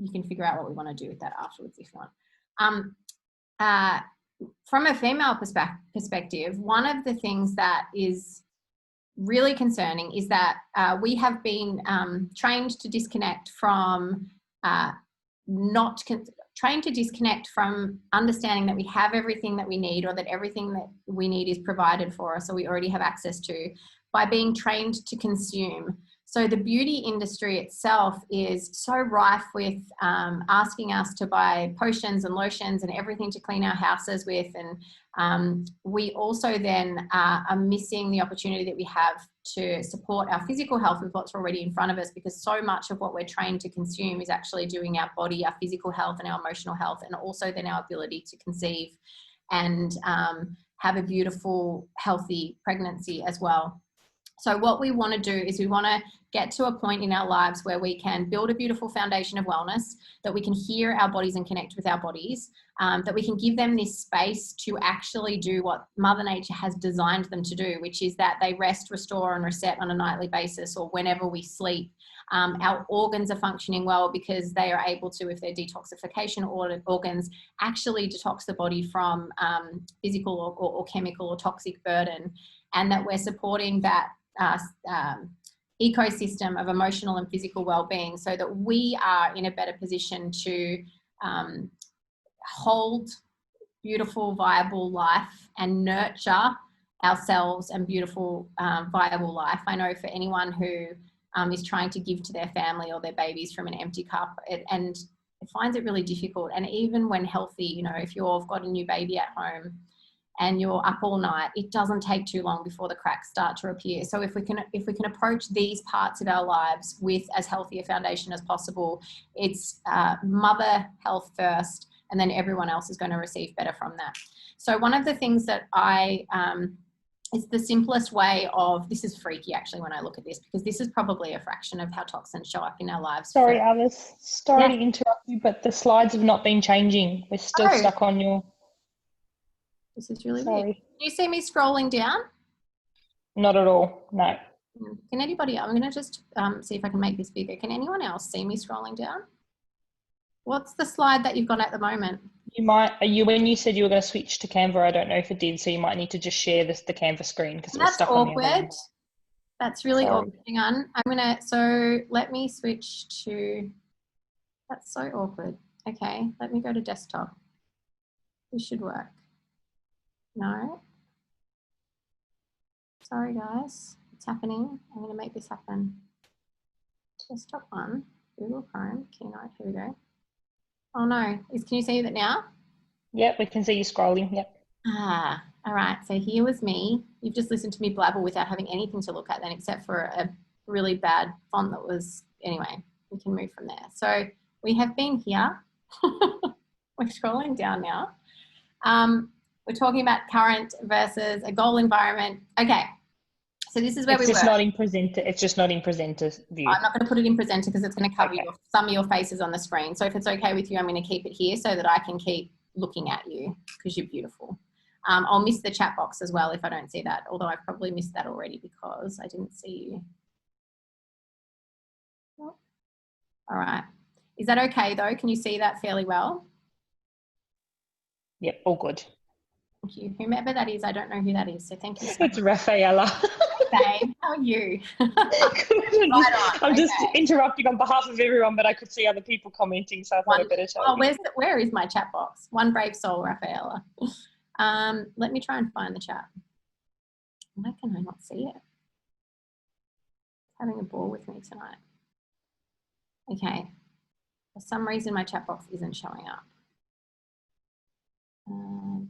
you can figure out what we want to do with that afterwards if you want. From a female perspective, one of the things that is really concerning is that we have been trained to disconnect from understanding that we have everything that we need, or that everything that we need is provided for us, or we already have access to, by being trained to consume. So the beauty industry itself is so rife with asking us to buy potions and lotions and everything to clean our houses with. And we also then are missing the opportunity that we have to support our physical health with what's already in front of us, because so much of what we're trained to consume is actually doing our body, our physical health and our emotional health, and also then our ability to conceive and have a beautiful, healthy pregnancy as well. So what we want to do is we want to get to a point in our lives where we can build a beautiful foundation of wellness, that we can hear our bodies and connect with our bodies, that we can give them this space to actually do what Mother Nature has designed them to do, which is that they rest, restore and reset on a nightly basis, or whenever we sleep. Our organs are functioning well because they are able to, if they're detoxification organs, actually detox the body from physical or chemical or toxic burden, and that we're supporting that ecosystem of emotional and physical well-being, so that we are in a better position to hold beautiful, viable life and nurture ourselves and beautiful, viable life. I know for anyone who is trying to give to their family or their babies from an empty cup, and it finds it really difficult. And even when healthy, you know, if you've got a new baby at home and you're up all night, it doesn't take too long before the cracks start to appear. So if we can approach these parts of our lives with as healthy a foundation as possible, it's mother health first, and then everyone else is going to receive better from that. So one of the things that it's the simplest way of, this is freaky actually when I look at this, because this is probably a fraction of how toxins show up in our lives. Sorry, Alice, sorry to interrupt you, but the slides have not been changing. We're still stuck on your... This is really weird. Can you see me scrolling down? Not at all, no. Can anybody, I'm going to just see if I can make this bigger. Can anyone else see me scrolling down? What's the slide that you've got at the moment? You might, when you said you were going to switch to Canva, I don't know if it did, so you might need to just share the Canva screen, because we're stuck on the other one. That's really awkward. Hang on. So let me switch to, that's so awkward. Okay, let me go to desktop. This should work. No. Sorry guys, it's happening. I'm going to make this happen. Desktop one, Google Chrome, Keynote, here we go. Oh no, can you see that now? Yep, we can see you scrolling, yep. All right, so here was me. You've just listened to me blabber without having anything to look at then, except for a really bad font that was, anyway, we can move from there. So we have been here. We're scrolling down now. We're talking about current versus a goal environment. Okay, so this is where we were. It's just not in presenter view. I'm not going to put it in presenter because it's going to cover some of your faces on the screen. So if it's okay with you, I'm going to keep it here so that I can keep looking at you because you're beautiful. I'll miss the chat box as well if I don't see that, although I've probably missed that already because I didn't see you. All right. Is that okay though? Can you see that fairly well? Yep, all good. Thank you. Whomever that is, I don't know who that is, so thank you so much. It's Rafaela. Babe, how are you? I'm just interrupting on behalf of everyone, but I could see other people commenting, so I thought I'd better tell you. Where is my chat box? One brave soul, Rafaela. Let me try and find the chat. Why can I not see it? It's having a ball with me tonight. Okay. For some reason, my chat box isn't showing up.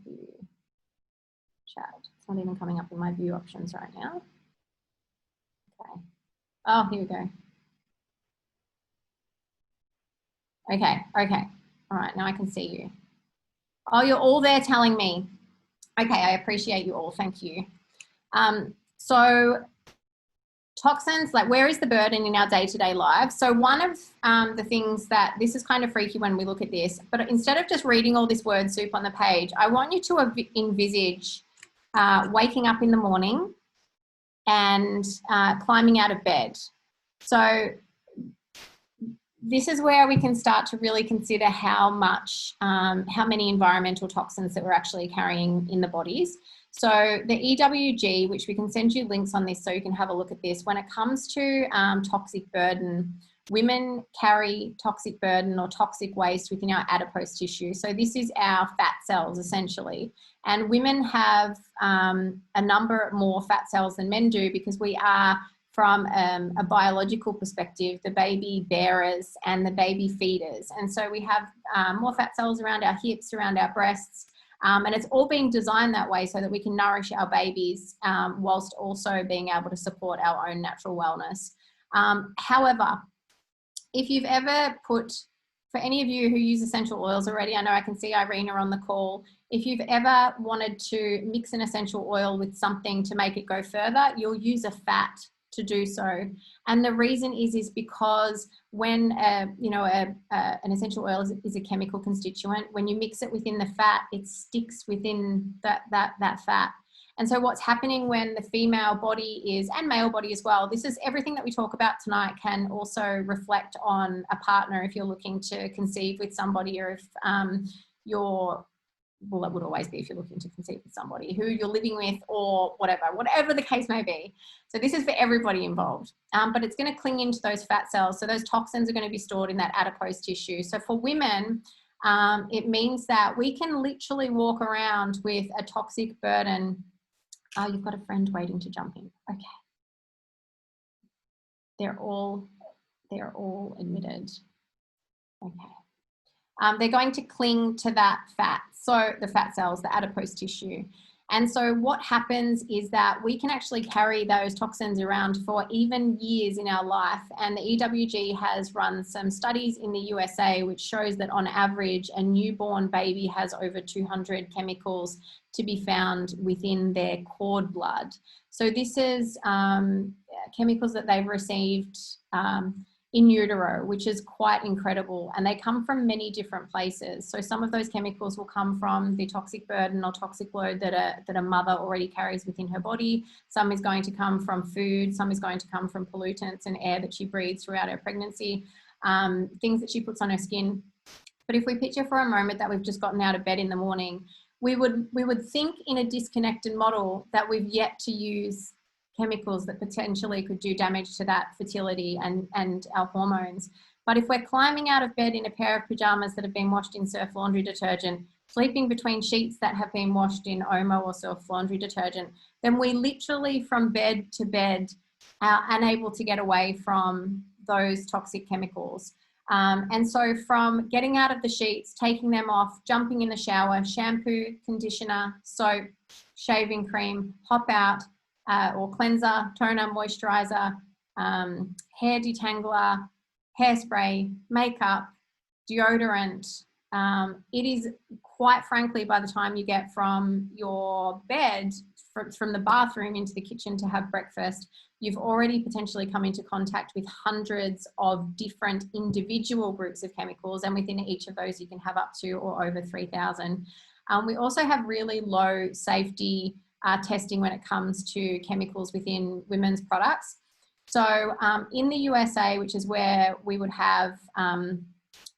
View chat. It's not even coming up in my view options right now. Okay. Oh, here we go. Okay. All right, now I can see you. Oh, you're all there telling me. Okay, I appreciate you all. Thank you. So toxins, like where is the burden in our day-to-day lives? So one of the things that, this is kind of freaky when we look at this, but instead of just reading all this word soup on the page, I want you to envisage waking up in the morning and climbing out of bed. So this is where we can start to really consider how many environmental toxins that we're actually carrying in the bodies. So the EWG, which we can send you links on this so you can have a look at this, when it comes to toxic burden, women carry toxic burden or toxic waste within our adipose tissue. So this is our fat cells essentially. And women have a number more fat cells than men do because we are, from a biological perspective, the baby bearers and the baby feeders. And so we have more fat cells around our hips, around our breasts, and it's all being designed that way so that we can nourish our babies whilst also being able to support our own natural wellness. However, if you've ever put, for any of you who use essential oils already, I know I can see Irina on the call, if you've ever wanted to mix an essential oil with something to make it go further, you'll use a fat to do so. And the reason is because when an essential oil is a chemical constituent, when you mix it within the fat, it sticks within that fat. And so what's happening when the female body is, and male body as well, this is everything that we talk about tonight can also reflect on a partner if you're looking to conceive with somebody, or if well, it would always be if you're looking to conceive with somebody who you're living with, or whatever the case may be. So this is for everybody involved, but it's going to cling into those fat cells. So those toxins are going to be stored in that adipose tissue. So for women, it means that we can literally walk around with a toxic burden. Oh, you've got a friend waiting to jump in. Okay. They're all admitted. Okay. They're going to cling to that fat. So the fat cells, the adipose tissue. And so what happens is that we can actually carry those toxins around for even years in our life. And the EWG has run some studies in the USA, which shows that on average, a newborn baby has over 200 chemicals to be found within their cord blood. So this is chemicals that they've received in utero, which is quite incredible. And they come from many different places. So some of those chemicals will come from the toxic burden or toxic load that a mother already carries within her body. Some is going to come from food. Some is going to come from pollutants and air that she breathes throughout her pregnancy, things that she puts on her skin. But if we picture for a moment that we've just gotten out of bed in the morning, we would think in a disconnected model that we've yet to use chemicals that potentially could do damage to that fertility and our hormones. But if we're climbing out of bed in a pair of pajamas that have been washed in surf laundry detergent, sleeping between sheets that have been washed in Omo or surf laundry detergent, then we literally from bed to bed are unable to get away from those toxic chemicals. And so from getting out of the sheets, taking them off, jumping in the shower, shampoo, conditioner, soap, shaving cream, hop out, or cleanser, toner, moisturizer, hair detangler, hairspray, makeup, deodorant. It is quite frankly, by the time you get from your bed, from the bathroom into the kitchen to have breakfast, you've already potentially come into contact with hundreds of different individual groups of chemicals. And within each of those, you can have up to or over 3,000. We also have really low safety testing when it comes to chemicals within women's products. So in the USA, which is where we would have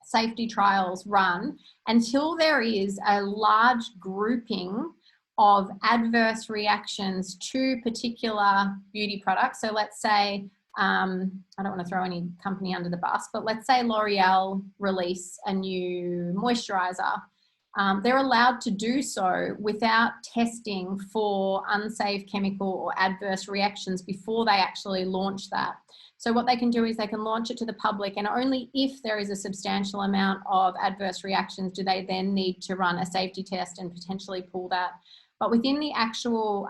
safety trials run, until there is a large grouping of adverse reactions to particular beauty products. So let's say, I don't want to throw any company under the bus, but let's say L'Oreal release a new moisturizer. They're allowed to do so without testing for unsafe chemical or adverse reactions before they actually launch that. So what they can do is they can launch it to the public, and only if there is a substantial amount of adverse reactions do they then need to run a safety test and potentially pull that. But within the actual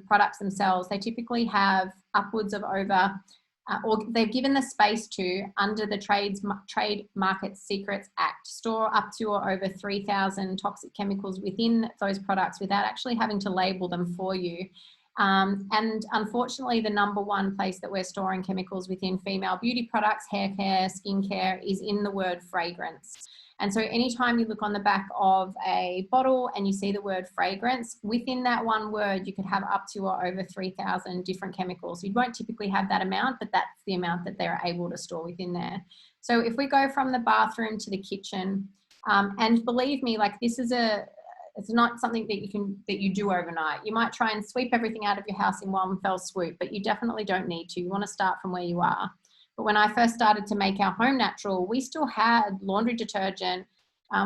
products themselves, they typically have upwards of over, or they've given the space to, under the Trade Market Secrets Act, store up to or over 3,000 toxic chemicals within those products without actually having to label them for you. And unfortunately, the number one place that we're storing chemicals within female beauty products, hair care, skincare, is in the word fragrance. And so anytime you look on the back of a bottle and you see the word fragrance, within that one word, you could have up to or over 3,000 different chemicals. You won't typically have that amount, but that's the amount that they're able to store within there. So if we go from the bathroom to the kitchen, and believe me, like this is it's not something that you do overnight. You might try and sweep everything out of your house in one fell swoop, but you definitely don't need to. You want to start from where you are. But when I first started to make our home natural, we still had laundry detergent.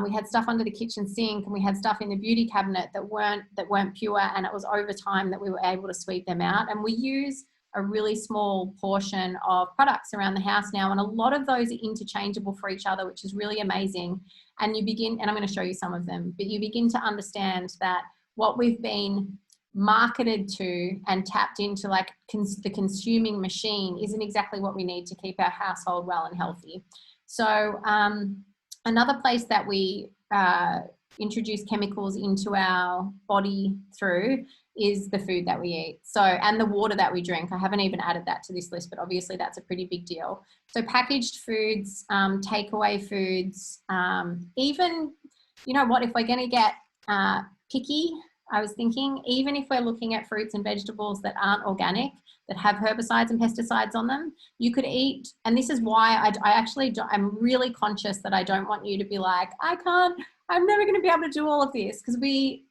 We had stuff under the kitchen sink, and we had stuff in the beauty cabinet that weren't pure, and it was over time that we were able to sweep them out. And we use a really small portion of products around the house now, and a lot of those are interchangeable for each other, which is really amazing. And you begin, and I'm going to show you some of them, but you begin to understand that what we've been marketed to and tapped into, like the consuming machine, isn't exactly what we need to keep our household well and healthy. So another place that we introduce chemicals into our body through is the food that we eat. So, and the water that we drink. I haven't even added that to this list, but obviously that's a pretty big deal. So packaged foods, takeaway foods, even, you know what, if we're going to get picky, I was thinking, even if we're looking at fruits and vegetables that aren't organic, that have herbicides and pesticides on them, you could eat. And this is why I'm really conscious that I don't want you to be like, I'm never going to be able to do all of this, because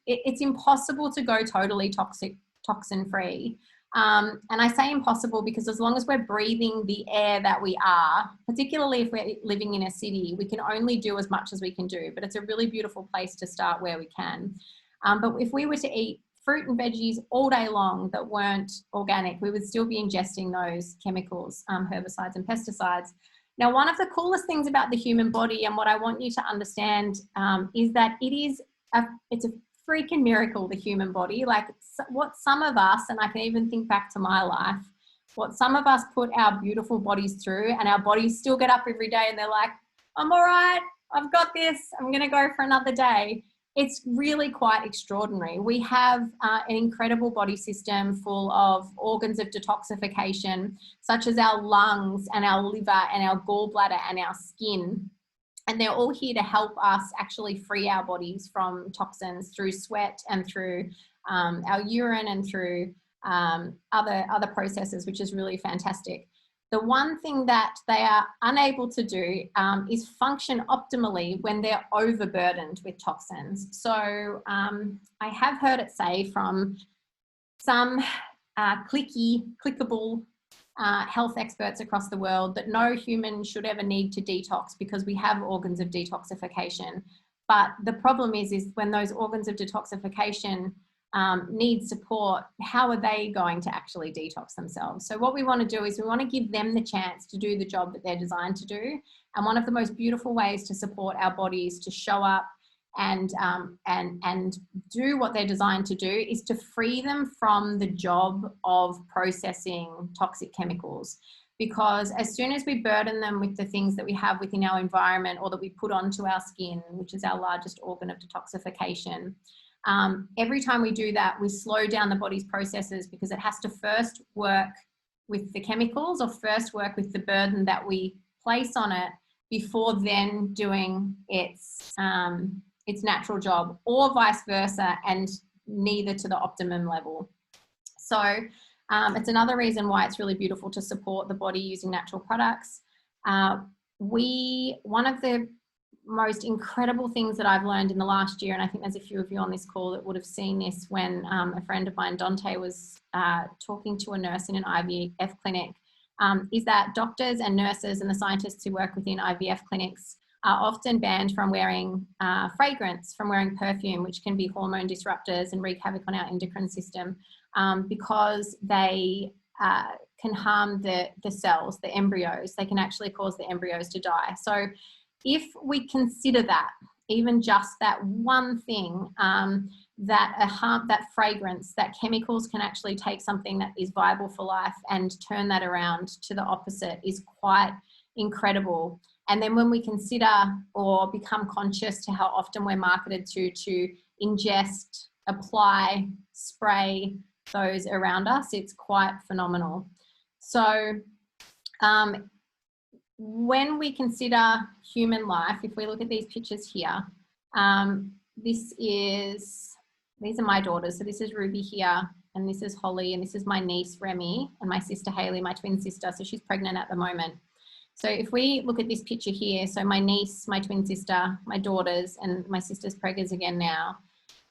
it's impossible to go totally toxin free. And I say impossible because as long as we're breathing the air that we are, particularly if we're living in a city, we can only do as much as we can do, but it's a really beautiful place to start where we can. But if we were to eat fruit and veggies all day long that weren't organic, we would still be ingesting those chemicals, herbicides and pesticides. Now, one of the coolest things about the human body, and what I want you to understand, is that it's a freaking miracle, the human body. Like what some of us, and I can even think back to my life, what some of us put our beautiful bodies through, and our bodies still get up every day and they're like, I'm all right, I've got this, I'm going to go for another day. It's really quite extraordinary. We have an incredible body system full of organs of detoxification, such as our lungs and our liver and our gallbladder and our skin. And they're all here to help us actually free our bodies from toxins through sweat and through our urine and through other processes, which is really fantastic. The one thing that they are unable to do is function optimally when they're overburdened with toxins. So I have heard it say from some clickable health experts across the world that no human should ever need to detox because we have organs of detoxification. But the problem is when those organs of detoxification need support, how are they going to actually detox themselves? So what we want to do is we want to give them the chance to do the job that they're designed to do. And one of the most beautiful ways to support our bodies to show up and do what they're designed to do is to free them from the job of processing toxic chemicals. Because as soon as we burden them with the things that we have within our environment or that we put onto our skin, which is our largest organ of detoxification, every time we do that, we slow down the body's processes because it has to first work with the chemicals or first work with the burden that we place on it before then doing its natural job, or vice versa, and neither to the optimum level. So it's another reason why it's really beautiful to support the body using natural products. One of the most incredible things that I've learned in the last year, and I think there's a few of you on this call that would have seen this when a friend of mine, Dante, was talking to a nurse in an IVF clinic, is that doctors and nurses and the scientists who work within IVF clinics are often banned from wearing fragrance, from wearing perfume, which can be hormone disruptors and wreak havoc on our endocrine system, because they can harm the cells, the embryos. They can actually cause the embryos to die. So if we consider that, even just that one thing, that fragrance, that chemicals can actually take something that is viable for life and turn that around to the opposite, is quite incredible. And then when we consider or become conscious to how often we're marketed to ingest, apply, spray those around us, it's quite phenomenal. So when we consider human life, if we look at these pictures here, these are my daughters. So this is Ruby here, and this is Holly, and this is my niece Remy, and my sister Haley, my twin sister. So she's pregnant at the moment. So if we look at this picture here, so my niece, my twin sister, my daughters, and my sister's preggers again now,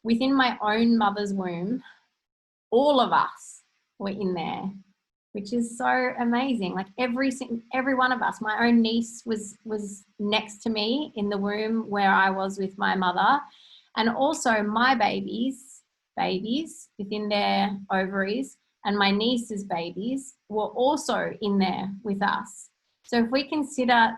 within my own mother's womb, all of us were in there, which is so amazing. Like every one of us. My own niece was next to me in the womb where I was with my mother, and also my babies within their ovaries, and my niece's babies were also in there with us. So if we consider,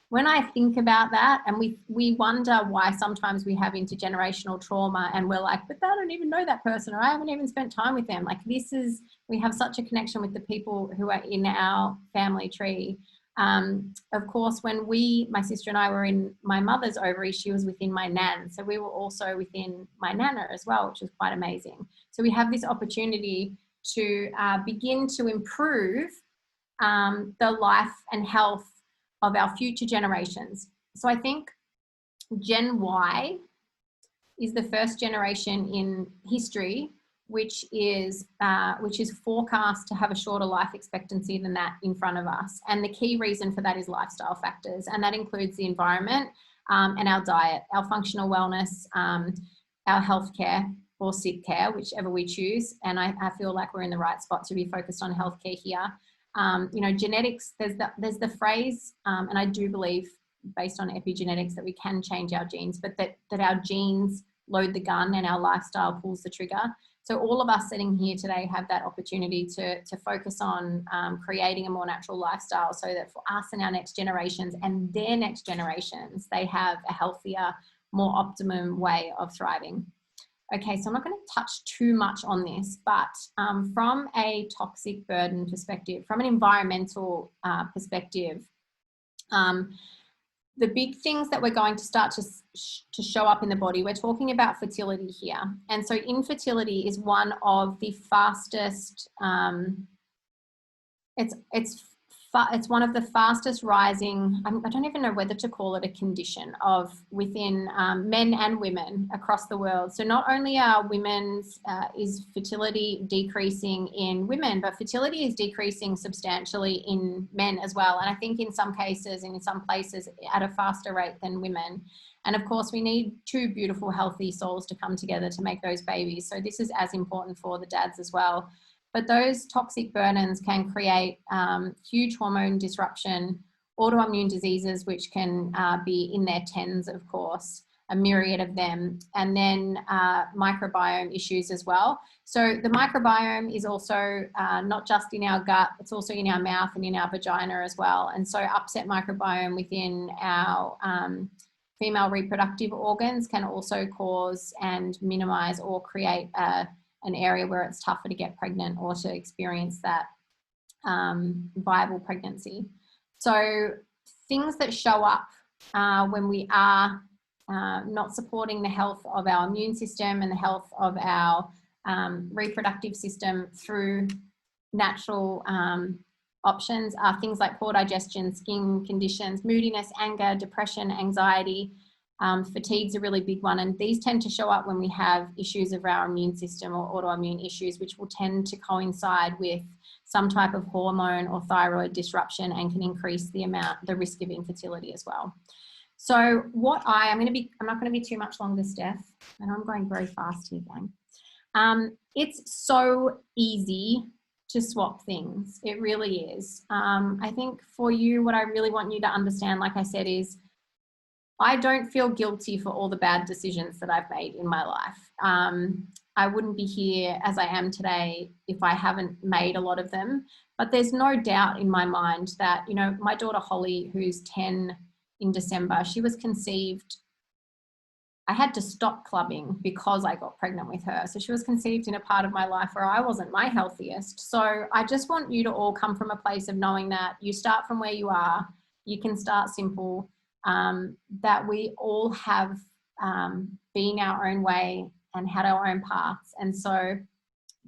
when I think about that, and we wonder why sometimes we have intergenerational trauma and we're like, but I don't even know that person, or I haven't even spent time with them. Like we have such a connection with the people who are in our family tree. Of course, when my sister and I were in my mother's ovary, she was within my nan. So we were also within my nana as well, which was quite amazing. So we have this opportunity to begin to improve the life and health of our future generations. So I think Gen Y is the first generation in history which is forecast to have a shorter life expectancy than that in front of us. And the key reason for that is lifestyle factors, and that includes the environment and our diet, our functional wellness, our healthcare or sick care, whichever we choose. And I feel like we're in the right spot to be focused on healthcare here. Genetics, there's the phrase, and I do believe based on epigenetics that we can change our genes, but that our genes load the gun and our lifestyle pulls the trigger. So all of us sitting here today have that opportunity to focus on creating a more natural lifestyle, so that for us and our next generations and their next generations, they have a healthier, more optimum way of thriving. Okay, so I'm not going to touch too much on this, but from a toxic burden perspective, from an environmental perspective, the big things that we're going to start to show up in the body, we're talking about fertility here. And so infertility is one of the fastest, it's one of the fastest rising, I don't even know whether to call it a condition, of within men and women across the world. So not only are women's, is fertility decreasing in women, but fertility is decreasing substantially in men as well. And I think in some cases and in some places at a faster rate than women. And of course, we need two beautiful, healthy souls to come together to make those babies. So this is as important for the dads as well. But those toxic burn-ins can create huge hormone disruption, autoimmune diseases, which can be in their tens, of course, a myriad of them, and then microbiome issues as well. So the microbiome is also not just in our gut, it's also in our mouth and in our vagina as well. And so upset microbiome within our female reproductive organs can also cause and minimize or create an area where it's tougher to get pregnant or to experience that viable pregnancy. So things that show up when we are not supporting the health of our immune system and the health of our reproductive system through natural options are things like poor digestion, skin conditions, moodiness, anger, depression, anxiety. Fatigue's a really big one, and these tend to show up when we have issues of our immune system or autoimmune issues, which will tend to coincide with some type of hormone or thyroid disruption and can increase the risk of infertility as well. So I'm not going to be too much longer, Steph, and I'm going very fast here, gang. It's so easy to swap things. It really is. I think for you, what I really want you to understand, like I said, is I don't feel guilty for all the bad decisions that I've made in my life. I wouldn't be here as I am today if I haven't made a lot of them. But there's no doubt in my mind that, my daughter Holly, who's 10 in December, she was conceived. I had to stop clubbing because I got pregnant with her. So she was conceived in a part of my life where I wasn't my healthiest. So I just want you to all come from a place of knowing that you start from where you are. You can start simple. That we all have been our own way and had our own paths. And so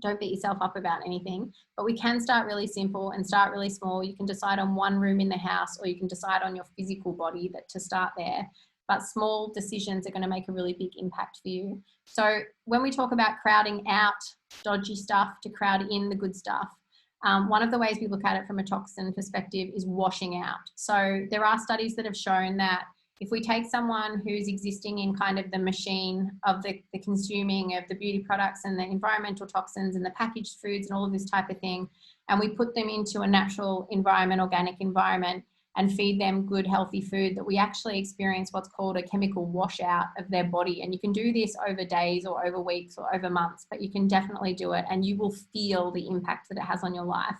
don't beat yourself up about anything, but we can start really simple and start really small. You can decide on one room in the house, or you can decide on your physical body to start there. But small decisions are going to make a really big impact for you. So when we talk about crowding out dodgy stuff to crowd in the good stuff, One of the ways we look at it from a toxin perspective is washing out. So there are studies that have shown that if we take someone who's existing in kind of the machine of the consuming of the beauty products and the environmental toxins and the packaged foods and all of this type of thing, and we put them into a natural environment, organic environment, and feed them good, healthy food, that we actually experience what's called a chemical washout of their body. And you can do this over days or over weeks or over months, but you can definitely do it and you will feel the impact that it has on your life.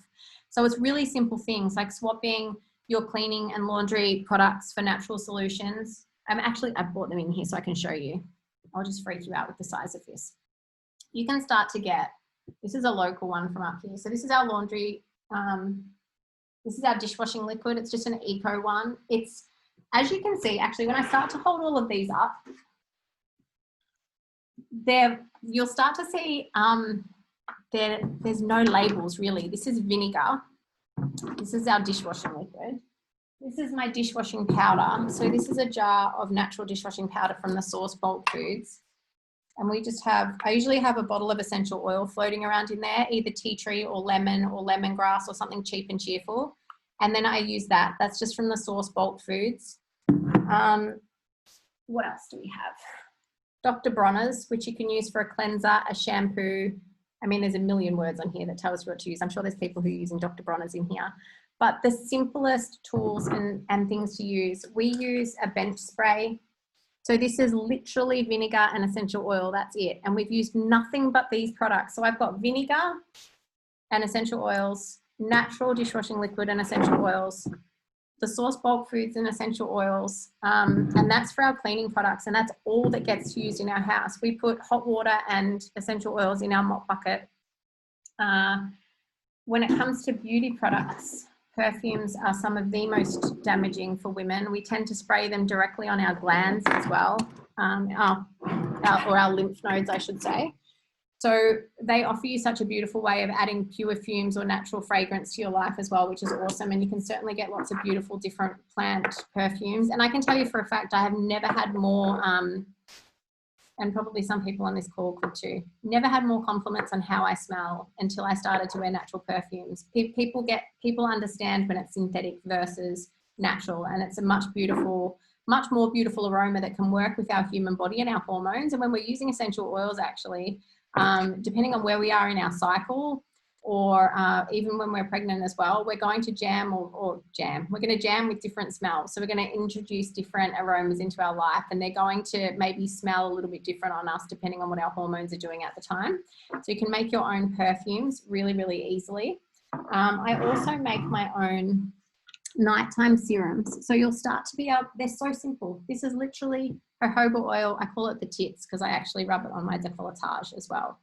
So it's really simple things like swapping your cleaning and laundry products for natural solutions. I brought them in here so I can show you. I'll just freak you out with the size of this. You can start to get, this is a local one from up here. So this is our laundry, this is our dishwashing liquid. It's just an eco one. It's, as you can see, actually, when I start to hold all of these up, you'll start to see there's no labels really. This is vinegar. This is our dishwashing liquid. This is my dishwashing powder. So this is a jar of natural dishwashing powder from the Source Bulk Foods. And we just have, I usually have a bottle of essential oil floating around in there, either tea tree or lemongrass or something cheap and cheerful. And then I use that. That's just from the Source Bulk Foods. What else do we have? Dr. Bronner's, which you can use for a cleanser, a shampoo. I mean, there's a million words on here that tell us what to use. I'm sure there's people who are using Dr. Bronner's in here. But the simplest tools and things to use, we use a bench spray. So this is literally vinegar and essential oil, that's it. And we've used nothing but these products. So I've got vinegar and essential oils, natural dishwashing liquid and essential oils, the Source Bulk Foods and essential oils, and that's for our cleaning products, and that's all that gets used in our house. We put hot water and essential oils in our mop bucket. When it comes to beauty products, perfumes are some of the most damaging for women. We tend to spray them directly on our glands as well, or our lymph nodes, I should say. So they offer you such a beautiful way of adding pure fumes or natural fragrance to your life as well, which is awesome. And you can certainly get lots of beautiful different plant perfumes. And I can tell you for a fact, I have never had more, and probably some people on this call could too, never had more compliments on how I smell until I started to wear natural perfumes. People understand when it's synthetic versus natural, and it's a much more beautiful aroma that can work with our human body and our hormones. And when we're using essential oils, actually, depending on where we are in our cycle, or even when we're pregnant as well, we're going to jam we're going to jam with different smells. So we're going to introduce different aromas into our life, and they're going to maybe smell a little bit different on us depending on what our hormones are doing at the time. So you can make your own perfumes really, really easily. I also make my own nighttime serums. So you'll start to be able, they're so simple. This is literally jojoba oil. I call it the tits because I actually rub it on my décolletage as well.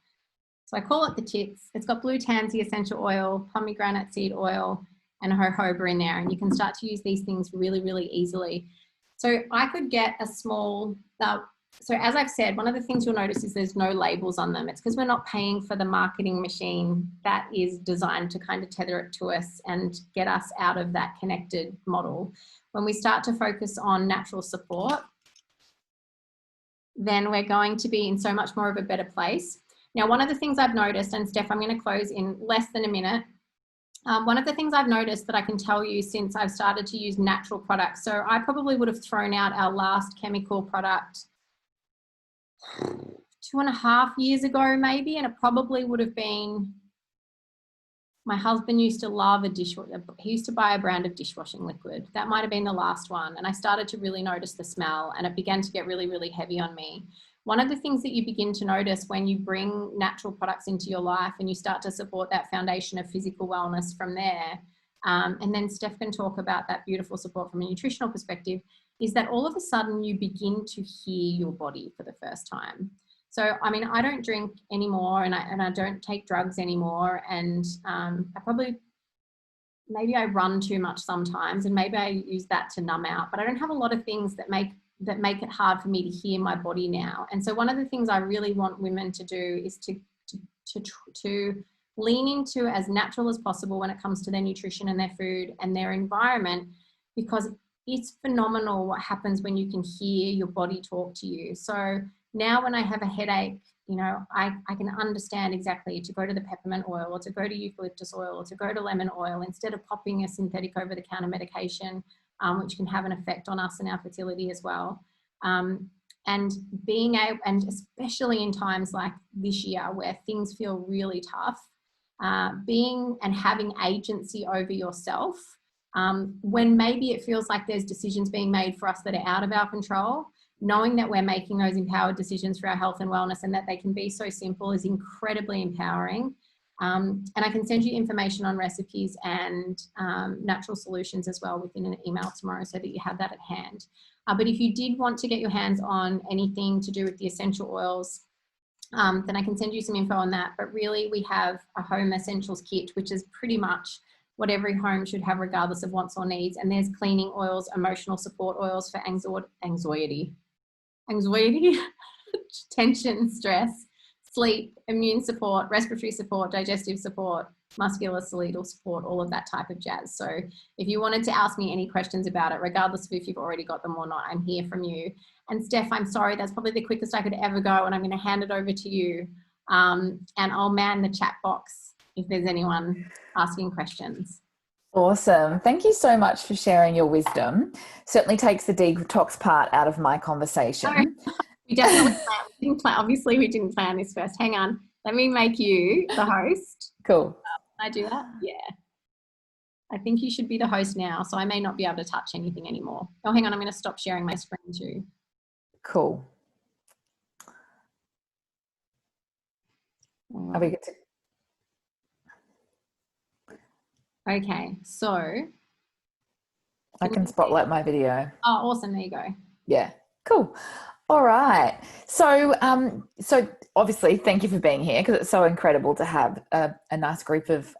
So I call it the tits. It's got blue tansy essential oil, pomegranate seed oil, and jojoba in there. And you can start to use these things really, really easily. So I could get a small, so as I've said, one of the things you'll notice is there's no labels on them. It's because we're not paying for the marketing machine that is designed to kind of tether it to us and get us out of that connected model. When we start to focus on natural support, then we're going to be in so much more of a better place. Now, one of the things I've noticed, and Steph, I'm going to close in less than a minute. One of the things I've noticed that I can tell you since I've started to use natural products, so I probably would have thrown out our last chemical product 2.5 years ago maybe, and it probably would have been, my husband used to love he used to buy a brand of dishwashing liquid. That might have been the last one, and I started to really notice the smell, and it began to get really, really heavy on me. One of the things that you begin to notice when you bring natural products into your life and you start to support that foundation of physical wellness from there, and then Steph can talk about that beautiful support from a nutritional perspective, is that all of a sudden you begin to hear your body for the first time. So, I mean, I don't drink anymore, and I don't take drugs anymore, and maybe I run too much sometimes, and maybe I use that to numb out, but I don't have a lot of things that make it hard for me to hear my body now. And so one of the things I really want women to do is to lean into as natural as possible when it comes to their nutrition and their food and their environment, because it's phenomenal what happens when you can hear your body talk to you. So Now when I have a headache, you know, I can understand exactly to go to the peppermint oil or to go to eucalyptus oil or to go to lemon oil instead of popping a synthetic over-the-counter medication, which can have an effect on us and our fertility as well. And being able, and especially in times like this year where things feel really tough, being and having agency over yourself, when maybe it feels like there's decisions being made for us that are out of our control, knowing that we're making those empowered decisions for our health and wellness and that they can be so simple is incredibly empowering. And I can send you information on recipes and natural solutions as well within an email tomorrow so that you have that at hand. But if you did want to get your hands on anything to do with the essential oils, then I can send you some info on that. But really we have a home essentials kit, which is pretty much what every home should have regardless of wants or needs. And there's cleaning oils, emotional support oils for anxiety, tension, stress, sleep, immune support, respiratory support, digestive support, musculoskeletal support, all of that type of jazz. So if you wanted to ask me any questions about it, regardless of if you've already got them or not, I'm here from you. And Steph, I'm sorry, that's probably the quickest I could ever go, and I'm going to hand it over to you. And I'll man the chat box if there's anyone asking questions. Awesome. Thank you so much for sharing your wisdom. Certainly takes the detox part out of my conversation. No, we definitely didn't plan. Obviously, we didn't plan this first. Hang on. Let me make you the host. Cool. Can I do that? Yeah. I think you should be the host now, so I may not be able to touch anything anymore. Oh, hang on. I'm going to stop sharing my screen too. Cool. Are we good to... Okay, so I can spotlight my video. Oh, awesome. There you go. Yeah, cool. All right. So, so obviously, thank you for being here because it's so incredible to have a nice group of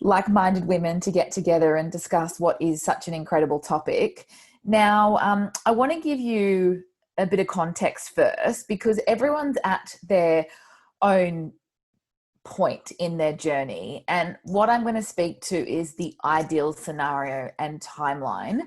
like-minded women to get together and discuss what is such an incredible topic. Now, I want to give you a bit of context first because everyone's at their own point in their journey, and what I'm going to speak to is the ideal scenario and timeline,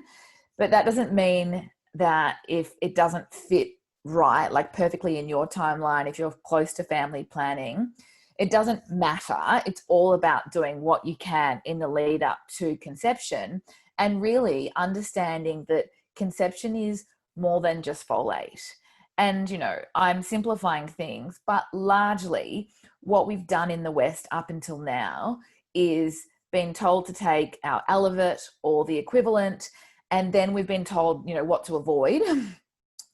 but that doesn't mean that if it doesn't fit right, like perfectly in your timeline, if you're close to family planning, it doesn't matter. It's all about doing what you can in the lead up to conception and really understanding that conception is more than just folate. And, you know, I'm simplifying things, but largely what we've done in the West up until now is been told to take our Elevate or the equivalent, and then we've been told, you know, what to avoid,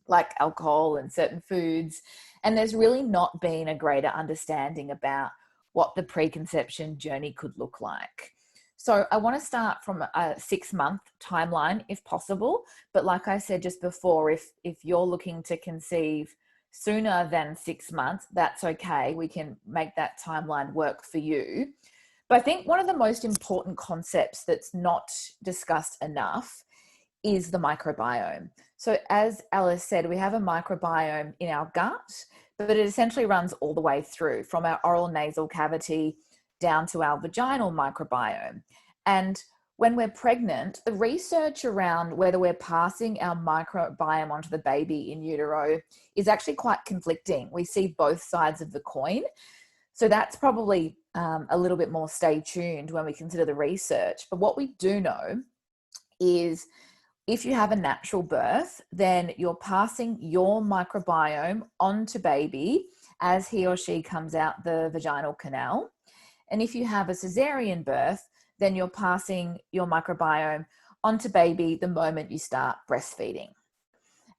like alcohol and certain foods. And there's really not been a greater understanding about what the preconception journey could look like. So I want to start from a 6-month timeline if possible. But like I said just before, if you're looking to conceive sooner than 6 months, that's okay. We can make that timeline work for you. But I think one of the most important concepts that's not discussed enough is the microbiome. So as Alice said, we have a microbiome in our gut, but it essentially runs all the way through from our oral nasal cavity down to our vaginal microbiome. And when we're pregnant, the research around whether we're passing our microbiome onto the baby in utero is actually quite conflicting. We see both sides of the coin. So that's probably a little bit more stay tuned when we consider the research. But what we do know is if you have a natural birth, then you're passing your microbiome onto baby as he or she comes out the vaginal canal. And if you have a cesarean birth, then you're passing your microbiome onto baby the moment you start breastfeeding.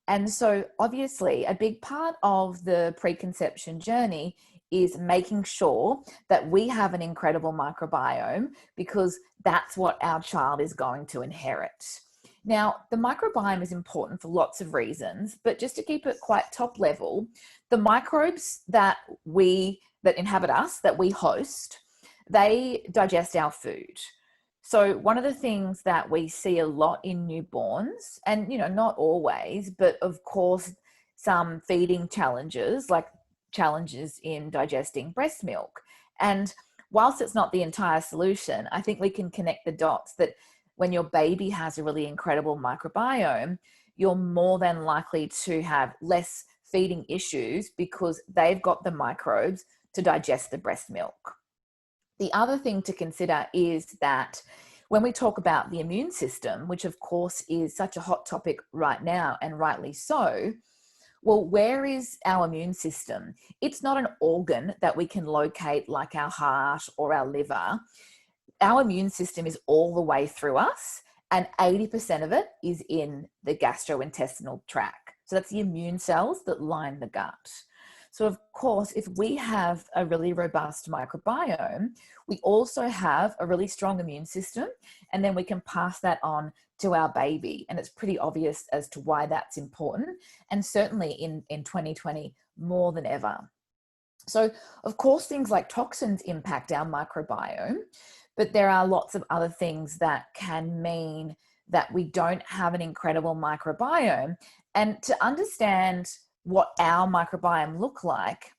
And so obviously a big part of the preconception journey is making sure that we have an incredible microbiome because that's what our child is going to inherit. Now, the microbiome is important for lots of reasons, but just to keep it quite top level, the microbes that inhabit us, that we host, they digest our food. So one of the things that we see a lot in newborns, and, you know, not always, but of course, some feeding challenges, like challenges in digesting breast milk. And whilst it's not the entire solution, I think we can connect the dots that when your baby has a really incredible microbiome, you're more than likely to have less feeding issues because they've got the microbes to digest the breast milk. The other thing to consider is that when we talk about the immune system, which of course is such a hot topic right now, and rightly so, well, where is our immune system? It's not an organ that we can locate like our heart or our liver. Our immune system is all the way through us, and 80% of it is in the gastrointestinal tract. So that's the immune cells that line the gut. So of course, if we have a really robust microbiome, we also have a really strong immune system, and then we can pass that on to our baby. And it's pretty obvious as to why that's important. And certainly in 2020, more than ever. So of course, things like toxins impact our microbiome, but there are lots of other things that can mean that we don't have an incredible microbiome. And to understand what our microbiome looks like,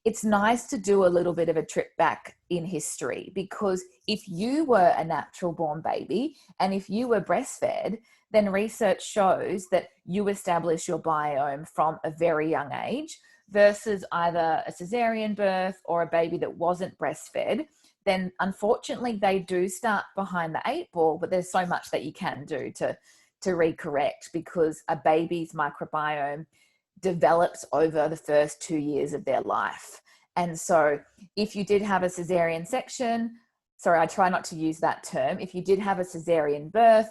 it's nice to do a little bit of a trip back in history, because if you were a natural born baby and if you were breastfed, then research shows that you establish your biome from a very young age, versus either a cesarean birth or a baby that wasn't breastfed. Then unfortunately they do start behind the 8 ball, but there's so much that you can do to recorrect, because a baby's microbiome develops over the first 2 years of their life. And so if you did have a cesarean section, sorry, I try not to use that term. If you did have a cesarean birth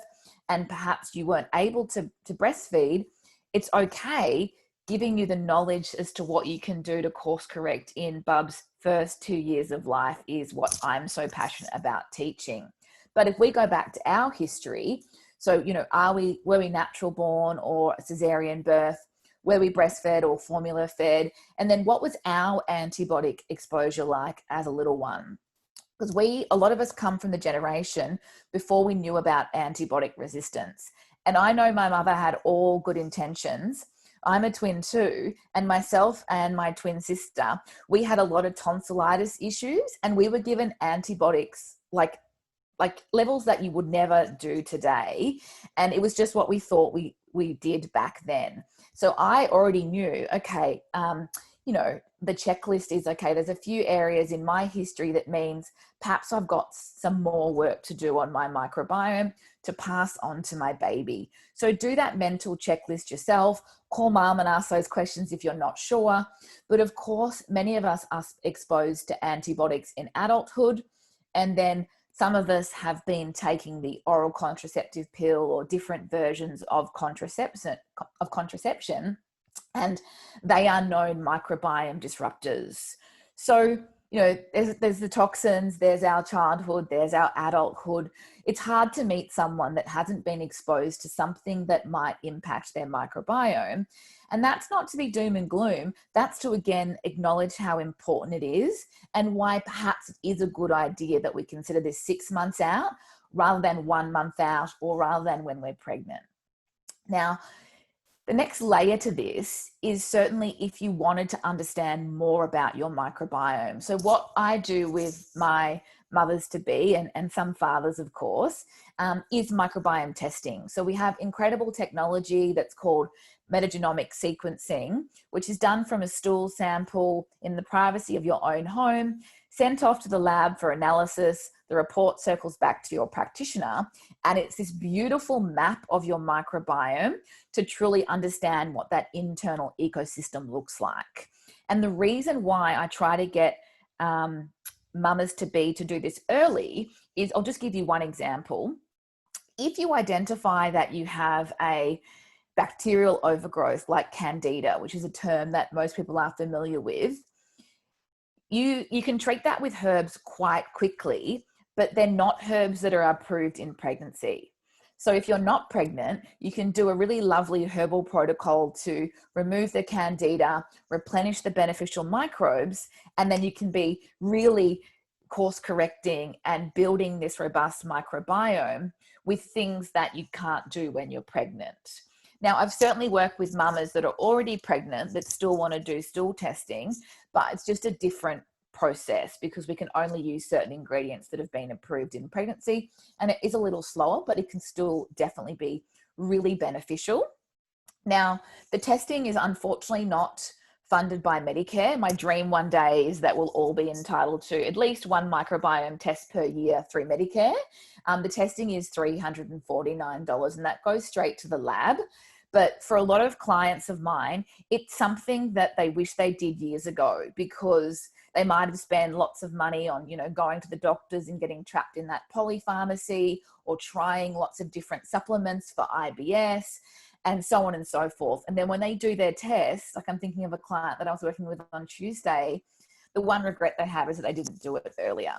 and perhaps you weren't able to breastfeed, it's okay. Giving you the knowledge as to what you can do to course correct in Bub's first 2 years of life is what I'm so passionate about teaching. But if we go back to our history, so, you know, were we natural born or a cesarean birth? Were we breastfed or formula fed? And then what was our antibiotic exposure like as a little one? Because a lot of us come from the generation before we knew about antibiotic resistance. And I know my mother had all good intentions. I'm a twin too, and myself and my twin sister, we had a lot of tonsillitis issues, and we were given antibiotics like levels that you would never do today. And it was just what we thought we did back then. So I already knew, okay, you know, the checklist is, okay, there's a few areas in my history that means perhaps I've got some more work to do on my microbiome to pass on to my baby. So do that mental checklist yourself. Call mom and ask those questions if you're not sure. But of course, many of us are exposed to antibiotics in adulthood. And then some of us have been taking the oral contraceptive pill or different versions of contraception, and they are known microbiome disruptors. So, you know, there's the toxins, there's our childhood, there's our adulthood. It's hard to meet someone that hasn't been exposed to something that might impact their microbiome. And that's not to be doom and gloom. That's to, again, acknowledge how important it is and why perhaps it is a good idea that we consider this 6 months out rather than 1 month out, or rather than when we're pregnant. Now, the next layer to this is certainly if you wanted to understand more about your microbiome. So what I do with my mothers to be, and some fathers, of course, is microbiome testing. So we have incredible technology that's called metagenomic sequencing, which is done from a stool sample in the privacy of your own home, sent off to the lab for analysis. The report circles back to your practitioner, and it's this beautiful map of your microbiome to truly understand what that internal ecosystem looks like. And the reason why I try to get mamas to be to do this early is, I'll just give you one example. If you identify that you have a bacterial overgrowth like candida, which is a term that most people are familiar with, you can treat that with herbs quite quickly, but they're not herbs that are approved in pregnancy. So if you're not pregnant, you can do a really lovely herbal protocol to remove the candida, replenish the beneficial microbes, and then you can be really course correcting and building this robust microbiome with things that you can't do when you're pregnant. Now, I've certainly worked with mamas that are already pregnant that still want to do stool testing, but it's just a different process because we can only use certain ingredients that have been approved in pregnancy, and it is a little slower, but it can still definitely be really beneficial. Now, the testing is unfortunately not funded by Medicare. My dream one day is that we'll all be entitled to at least one microbiome test per year through Medicare. The testing is $349 and that goes straight to the lab. But for a lot of clients of mine, it's something that they wish they did years ago, because they might have spent lots of money on, going to the doctors and getting trapped in that polypharmacy, or trying lots of different supplements for IBS and so on and so forth. And then when they do their tests, like I'm thinking of a client that I was working with on Tuesday, the one regret they have is that they didn't do it earlier.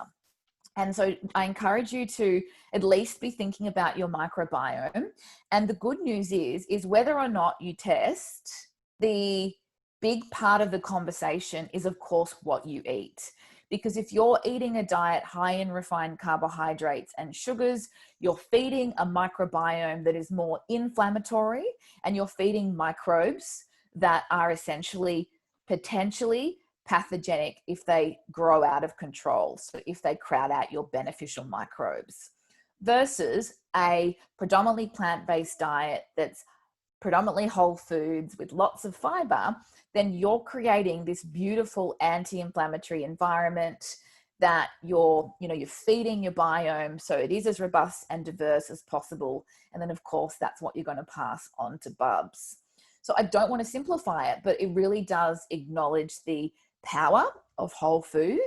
And so I encourage you to at least be thinking about your microbiome. And the good news is whether or not you test, the big part of the conversation is, of course, what you eat. Because if you're eating a diet high in refined carbohydrates and sugars, you're feeding a microbiome that is more inflammatory, and you're feeding microbes that are essentially potentially pathogenic if they grow out of control. So if they crowd out your beneficial microbes, versus a predominantly plant-based diet that's predominantly whole foods with lots of fiber, then you're creating this beautiful anti-inflammatory environment that you're feeding your biome so it is as robust and diverse as possible. And then of course that's what you're going to pass on to bubs. So I don't want to simplify it, but it really does acknowledge the power of whole food,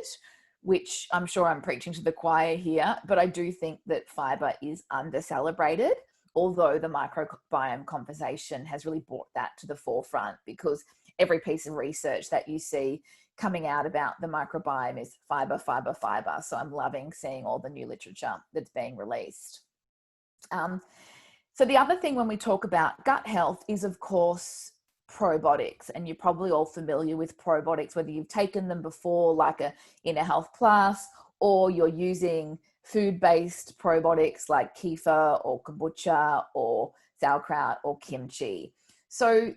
which I'm sure I'm preaching to the choir here, but I do think that fiber is under celebrated, although the microbiome conversation has really brought that to the forefront, because every piece of research that you see coming out about the microbiome is fiber, fiber, fiber. So I'm loving seeing all the new literature that's being released. So the other thing when we talk about gut health is, of course, probiotics. And you're probably all familiar with probiotics, whether you've taken them before, like a Inner Health Plus, or you're using food-based probiotics like kefir or kombucha or sauerkraut or kimchi. So,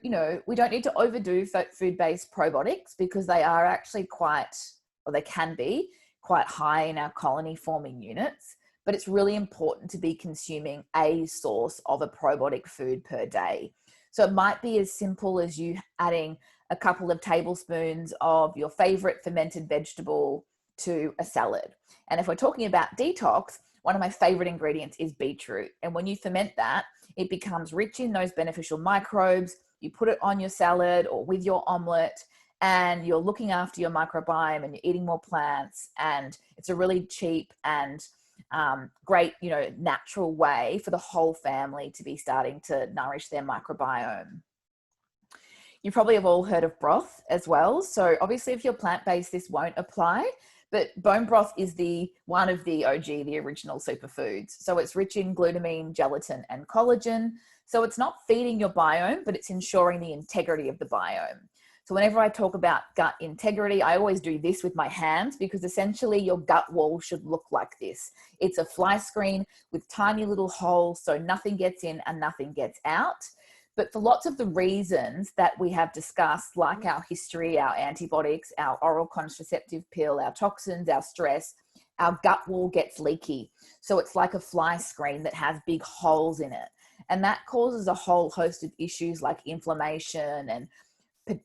we don't need to overdo food-based probiotics, because they are actually they can be quite high in our colony forming units. But it's really important to be consuming a source of a probiotic food per day. So it might be as simple as you adding a couple of tablespoons of your favorite fermented vegetable to a salad. And if we're talking about detox, one of my favorite ingredients is beetroot. And when you ferment that, it becomes rich in those beneficial microbes. You put it on your salad or with your omelette, and you're looking after your microbiome and you're eating more plants. And it's a really cheap and great, natural way for the whole family to be starting to nourish their microbiome. You probably have all heard of broth as well. So obviously if you're plant-based, this won't apply, but bone broth is one of the OG, the original superfoods. So it's rich in glutamine, gelatin, and collagen. So it's not feeding your biome, but it's ensuring the integrity of the biome. So whenever I talk about gut integrity, I always do this with my hands, because essentially your gut wall should look like this. It's a fly screen with tiny little holes, so nothing gets in and nothing gets out. But for lots of the reasons that we have discussed, like our history, our antibiotics, our oral contraceptive pill, our toxins, our stress, our gut wall gets leaky. So it's like a fly screen that has big holes in it. And that causes a whole host of issues like inflammation and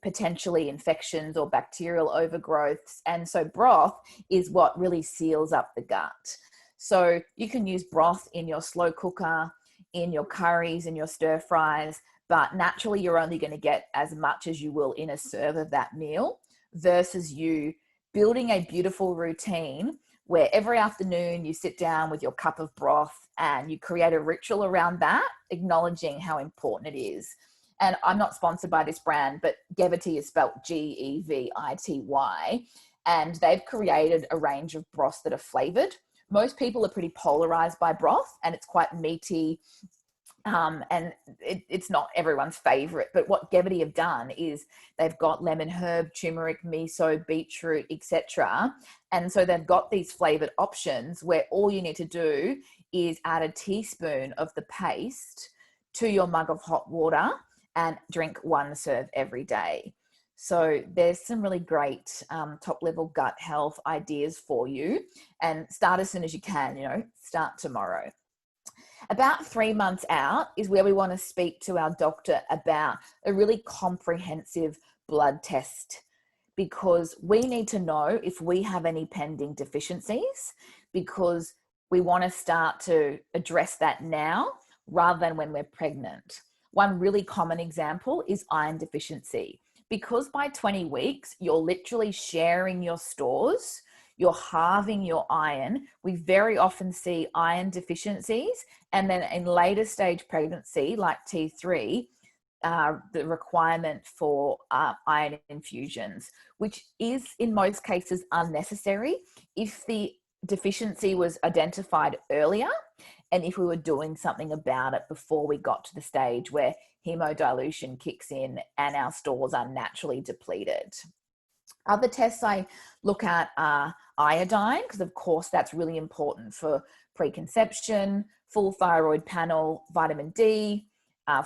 potentially infections or bacterial overgrowths. And so broth is what really seals up the gut. So you can use broth in your slow cooker, in your curries, in your stir fries, but naturally you're only going to get as much as you will in a serve of that meal, versus you building a beautiful routine where every afternoon you sit down with your cup of broth and you create a ritual around that, acknowledging how important it is. And I'm not sponsored by this brand, but Gevity is spelled Gevity. And they've created a range of broths that are flavored. Most people are pretty polarized by broth, and it's quite meaty. And it's not everyone's favorite. But what Gevity have done is they've got lemon herb, turmeric, miso, beetroot, etc. And so they've got these flavored options where all you need to do is add a teaspoon of the paste to your mug of hot water and drink one serve every day. So there's some really great top level gut health ideas for you, and start as soon as you can, start tomorrow. About 3 months out is where we want to speak to our doctor about a really comprehensive blood test, because we need to know if we have any pending deficiencies, because we want to start to address that now rather than when we're pregnant. One really common example is iron deficiency. Because by 20 weeks, you're literally sharing your stores, you're halving your iron. We very often see iron deficiencies. And then in later stage pregnancy, like T3, the requirement for iron infusions, which is in most cases unnecessary if the deficiency was identified earlier and if we were doing something about it before we got to the stage where hemodilution kicks in and our stores are naturally depleted. Other tests I look at are iodine, because of course that's really important for preconception, full thyroid panel, vitamin D,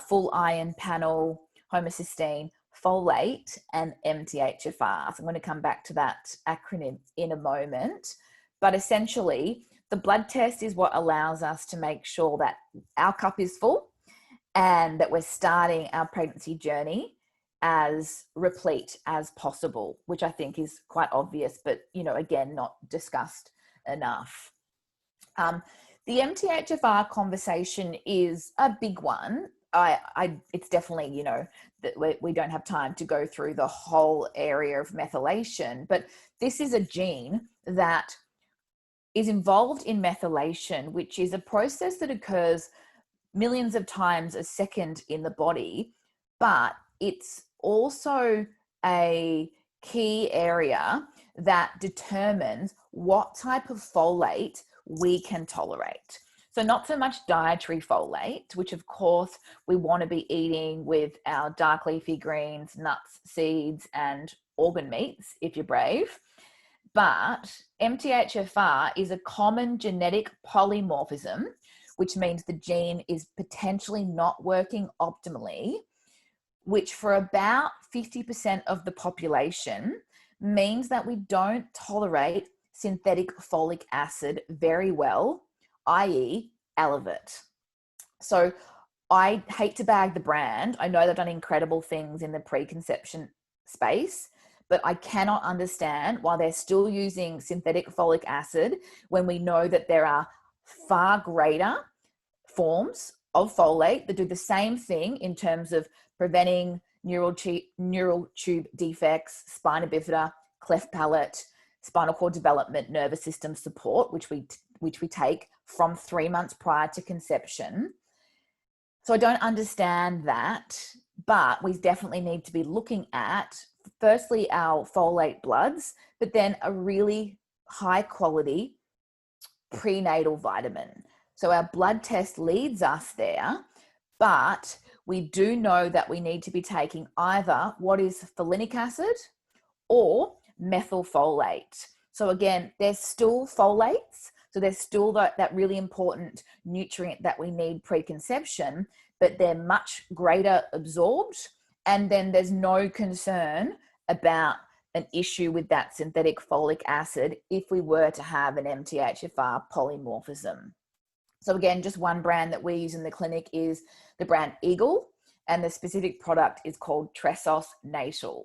full iron panel, homocysteine, folate, and MTHFR. So I'm going to come back to that acronym in a moment. But essentially, the blood test is what allows us to make sure that our cup is full and that we're starting our pregnancy journey as replete as possible, which I think is quite obvious, but, you know, again, not discussed enough. The MTHFR conversation is a big one. It's definitely, you know, that we don't have time to go through the whole area of methylation, but this is a gene that is involved in methylation, which is a process that occurs millions of times a second in the body, but it's also a key area that determines what type of folate we can tolerate. So not so much dietary folate, which of course we want to be eating with our dark leafy greens, nuts, seeds, and organ meats if you're brave. But MTHFR is a common genetic polymorphism, which means the gene is potentially not working optimally, which for about 50% of the population means that we don't tolerate synthetic folic acid very well, i.e. Elevate. So I hate to bag the brand. I know they've done incredible things in the preconception space, but I cannot understand why they're still using synthetic folic acid when we know that there are far greater forms of folate that do the same thing in terms of preventing neural tube defects, spina bifida, cleft palate, spinal cord development, nervous system support, which we take from 3 months prior to conception. So I don't understand that, but we definitely need to be looking at, firstly, our folate bloods, but then a really high quality prenatal vitamin. So our blood test leads us there, but we do know that we need to be taking either what is folinic acid or methylfolate. So again, there's still folates. So there's still that really important nutrient that we need preconception, but they're much greater absorbed. And then there's no concern about an issue with that synthetic folic acid if we were to have an MTHFR polymorphism. So again, just one brand that we use in the clinic is the brand Eagle, and the specific product is called Tressos Natal.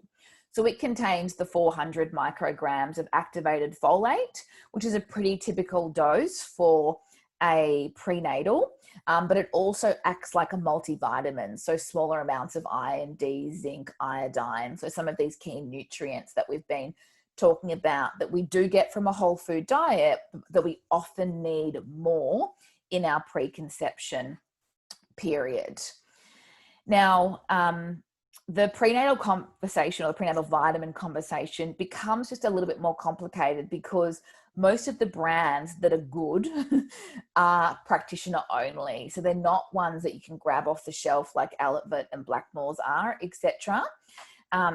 So it contains the 400 micrograms of activated folate, which is a pretty typical dose for a prenatal, but it also acts like a multivitamin, so smaller amounts of iron, D, zinc, iodine. So some of these key nutrients that we've been talking about that we do get from a whole food diet that we often need more in our preconception period. Now, the prenatal conversation or the prenatal vitamin conversation becomes just a little bit more complicated because most of the brands that are good are practitioner only. So they're not ones that you can grab off the shelf like Elevate and Blackmores are, etc.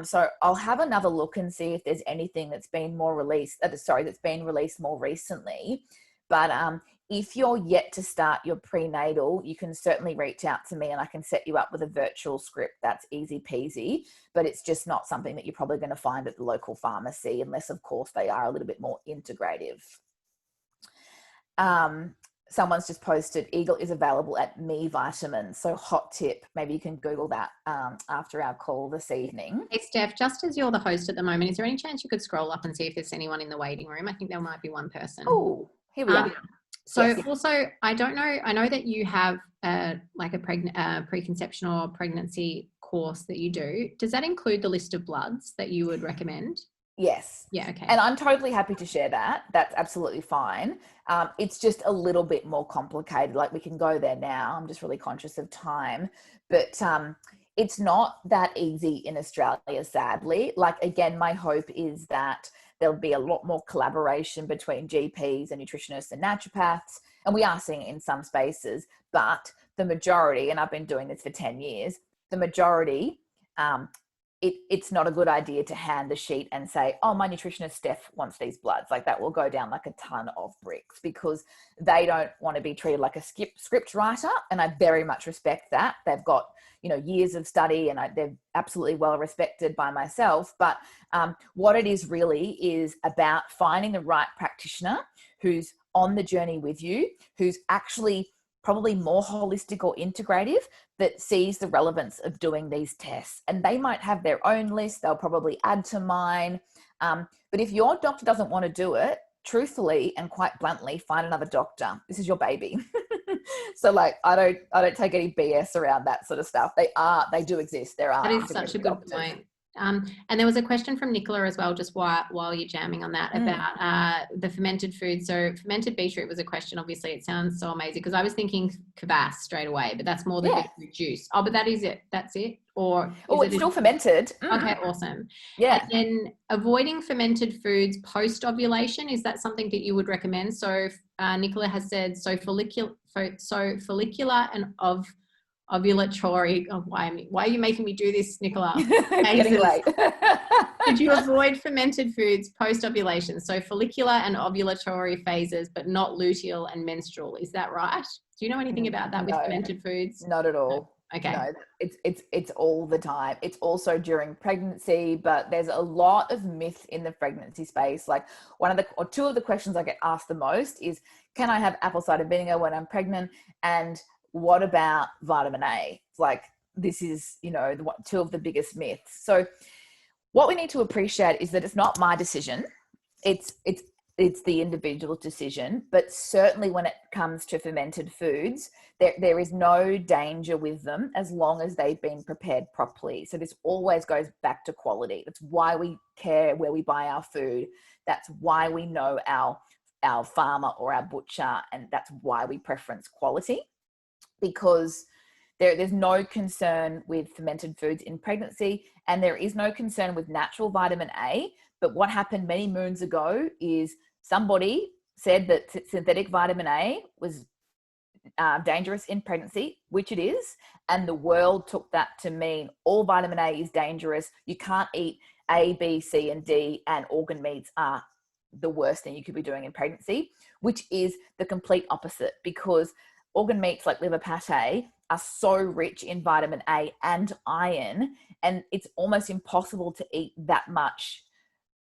So I'll have another look and see if there's anything that's been that's been released more recently. But if you're yet to start your prenatal, you can certainly reach out to me and I can set you up with a virtual script. That's easy peasy, but it's just not something that you're probably going to find at the local pharmacy unless, of course, they are a little bit more integrative. someone's just posted, Eagle is available at Me Vitamins. So hot tip, maybe you can Google that after our call this evening. Hey, Steph, just as you're the host at the moment, is there any chance you could scroll up and see if there's anyone in the waiting room? I think there might be one person. Oh, here we are. So Yes. also, I don't know, I know that you have like a preconception or pregnancy course that you do. Does that include the list of bloods that you would recommend? Yes. Yeah, okay. And I'm totally happy to share that. That's absolutely fine. It's just a little bit more complicated. Like, we can go there now. I'm just really conscious of time. But it's not that easy in Australia, sadly. Like, again, my hope is that there'll be a lot more collaboration between GPs and nutritionists and naturopaths. And we are seeing it in some spaces. But the majority, and I've been doing this for 10 years, the majority, it's not a good idea to hand the sheet and say, oh, my nutritionist Steph wants these bloods. Like, that will go down like a ton of bricks, because they don't want to be treated like a script writer. And I very much respect that. They've got, years of study, and they're absolutely well respected by myself. But what it is really is about finding the right practitioner who's on the journey with you, who's actually probably more holistic or integrative, that sees the relevance of doing these tests. And they might have their own list. They'll probably add to mine. But if your doctor doesn't want to do it, truthfully and quite bluntly, find another doctor. This is your baby. So, like, I don't take any BS around that sort of stuff. They do exist. There are. That is such a good point. And there was a question from Nicola as well, just while you're jamming on that, about the fermented food. So fermented beetroot was a question. Obviously, it sounds so amazing, because I was thinking kvass straight away, but that's more the beetroot juice. Oh, but that is it. That's it. Or it's still fermented. Okay, awesome. Yeah. And then oviding fermented foods post ovulation, is that something that you would recommend? So Nicola has said follicular and ovulatory. Oh, why are you making me do this, Nicola? Getting late. Should you avoid fermented foods post ovulation? So follicular and ovulatory phases, but not luteal and menstrual. Is that right? Do you know anything about that with fermented foods? Not at all. Okay. No, it's all the time. It's also during pregnancy, but there's a lot of myth in the pregnancy space. Like, two of the questions I get asked the most is, can I have apple cider vinegar when I'm pregnant? And what about vitamin A? Like, this is, two of the biggest myths. So what we need to appreciate is that it's not my decision. It's the individual decision. But certainly when it comes to fermented foods, there is no danger with them as long as they've been prepared properly. So this always goes back to quality. That's why we care where we buy our food. That's why we know our farmer or our butcher, and that's why we preference quality. Because there's no concern with fermented foods in pregnancy, and there is no concern with natural vitamin A. But what happened many moons ago is somebody said that synthetic vitamin A was dangerous in pregnancy, which it is. And the world took that to mean all vitamin A is dangerous. You can't eat A, B, C, and D, and organ meats are the worst thing you could be doing in pregnancy, which is the complete opposite, because organ meats like liver pate are so rich in vitamin A and iron, and it's almost impossible to eat that much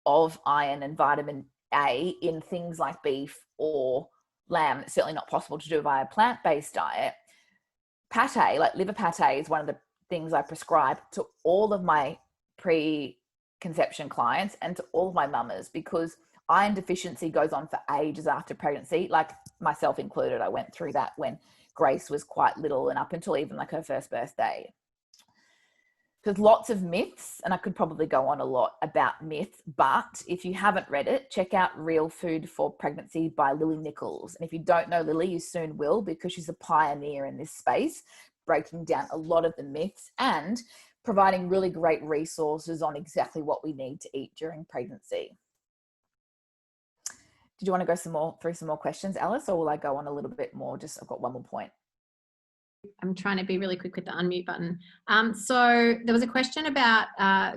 of iron and vitamin A in things like beef or lamb. It's certainly not possible to do via a plant-based diet. Pate, like liver pate, is one of the things I prescribe to all of my preconception clients and to all of my mamas, because iron deficiency goes on for ages after pregnancy, like myself included. I went through that when Grace was quite little and up until even like her first birthday. There's lots of myths, and I could probably go on a lot about myths, but if you haven't read it, check out Real Food for Pregnancy by Nicholls. And if you don't know Lily, you soon will, because she's a pioneer in this space, breaking down a lot of the myths and providing really great resources on exactly what we need to eat during pregnancy. Did you want to go through some more questions, Alice, or will I go on a little bit more? I've got one more point. I'm trying to be really quick with the unmute button. So there was a question about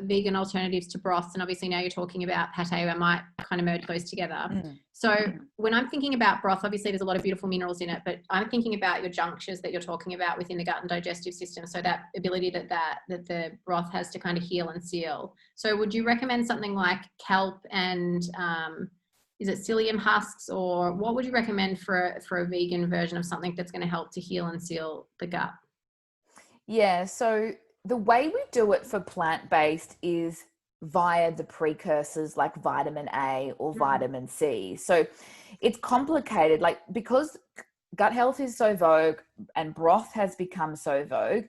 vegan alternatives to broths, and obviously now you're talking about pate. I might kind of merge those together. So when I'm thinking about broth, obviously there's a lot of beautiful minerals in it, but I'm thinking about your junctures that you're talking about within the gut and digestive system. So that ability that the broth has to kind of heal and seal. So would you recommend something like kelp and is it psyllium husks, or what would you recommend for a vegan version of something that's going to help to heal and seal the gut? Yeah, so the way we do it for plant-based is via the precursors like vitamin A or vitamin C. So it's complicated, like because gut health is so vogue and broth has become so vogue,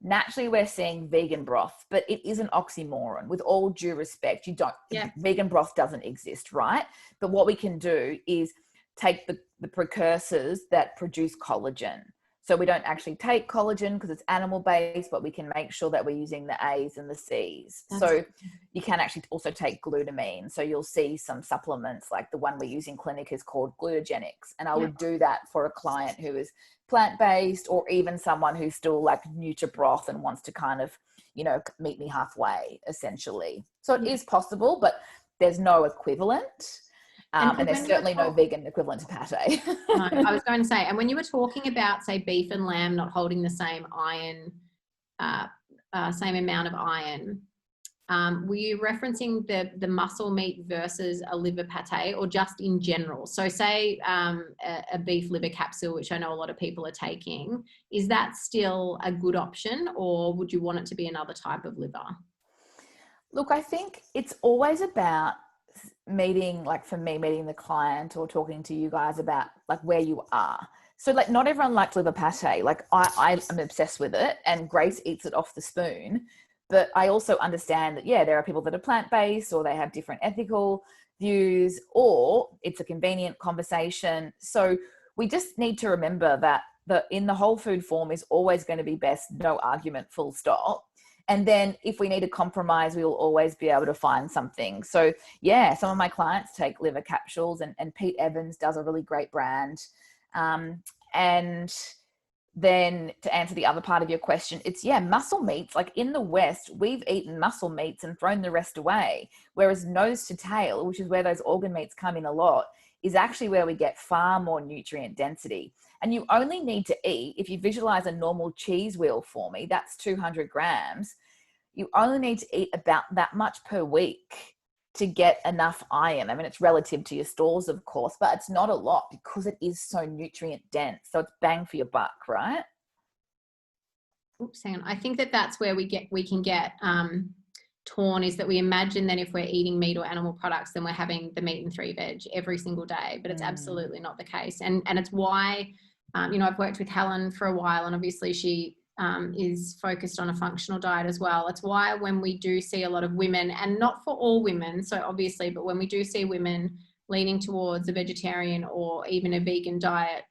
naturally we're seeing vegan broth, but it is an oxymoron. With all due respect, vegan broth doesn't exist, right? But what we can do is take the precursors that produce collagen. So we don't actually take collagen because it's animal based, but we can make sure that we're using the A's and the C's. So you can actually also take glutamine. So you'll see some supplements like the one we use in clinic is called Glutagenics. And I would do that for a client who is plant-based, or even someone who's still like new to broth and wants to kind of, meet me halfway essentially. So it is possible, but there's no equivalent. And there's certainly no vegan equivalent to pate. No, I was going to say, and when you were talking about, say, beef and lamb not holding the same iron, same amount of iron, were you referencing the muscle meat versus a liver pate, or just in general? So say a beef liver capsule, which I know a lot of people are taking, is that still a good option, or would you want it to be another type of liver? Look, I think it's always about meeting the client or talking to you guys about like where you are. So like not everyone likes liver pate. Like I am obsessed with it, and Grace eats it off the spoon. But I also understand that, there are people that are plant-based, or they have different ethical views, or it's a convenient conversation. So we just need to remember that in the whole food form is always going to be best, no argument, full stop. And then if we need a compromise, we will always be able to find something. So some of my clients take liver capsules, and Pete Evans does a really great brand. And then to answer the other part of your question, it's muscle meats. Like in the West, we've eaten muscle meats and thrown the rest away. Whereas nose to tail, which is where those organ meats come in a lot, is actually where we get far more nutrient density. And you only need to eat, if you visualize a normal cheese wheel for me, that's 200 grams. You only need to eat about that much per week to get enough iron. I mean, it's relative to your stores, of course, but it's not a lot because it is so nutrient dense. So it's bang for your buck, right? Oops, hang on. I think that's where we can get torn, is that we imagine that if we're eating meat or animal products, then we're having the meat and 3 veg every single day, but it's absolutely not the case. And it's why, I've worked with Helen for a while, and obviously she is focused on a functional diet as well. It's why when we do see a lot of women, and not for all women, so obviously, but when we do see women leaning towards a vegetarian or even a vegan diet,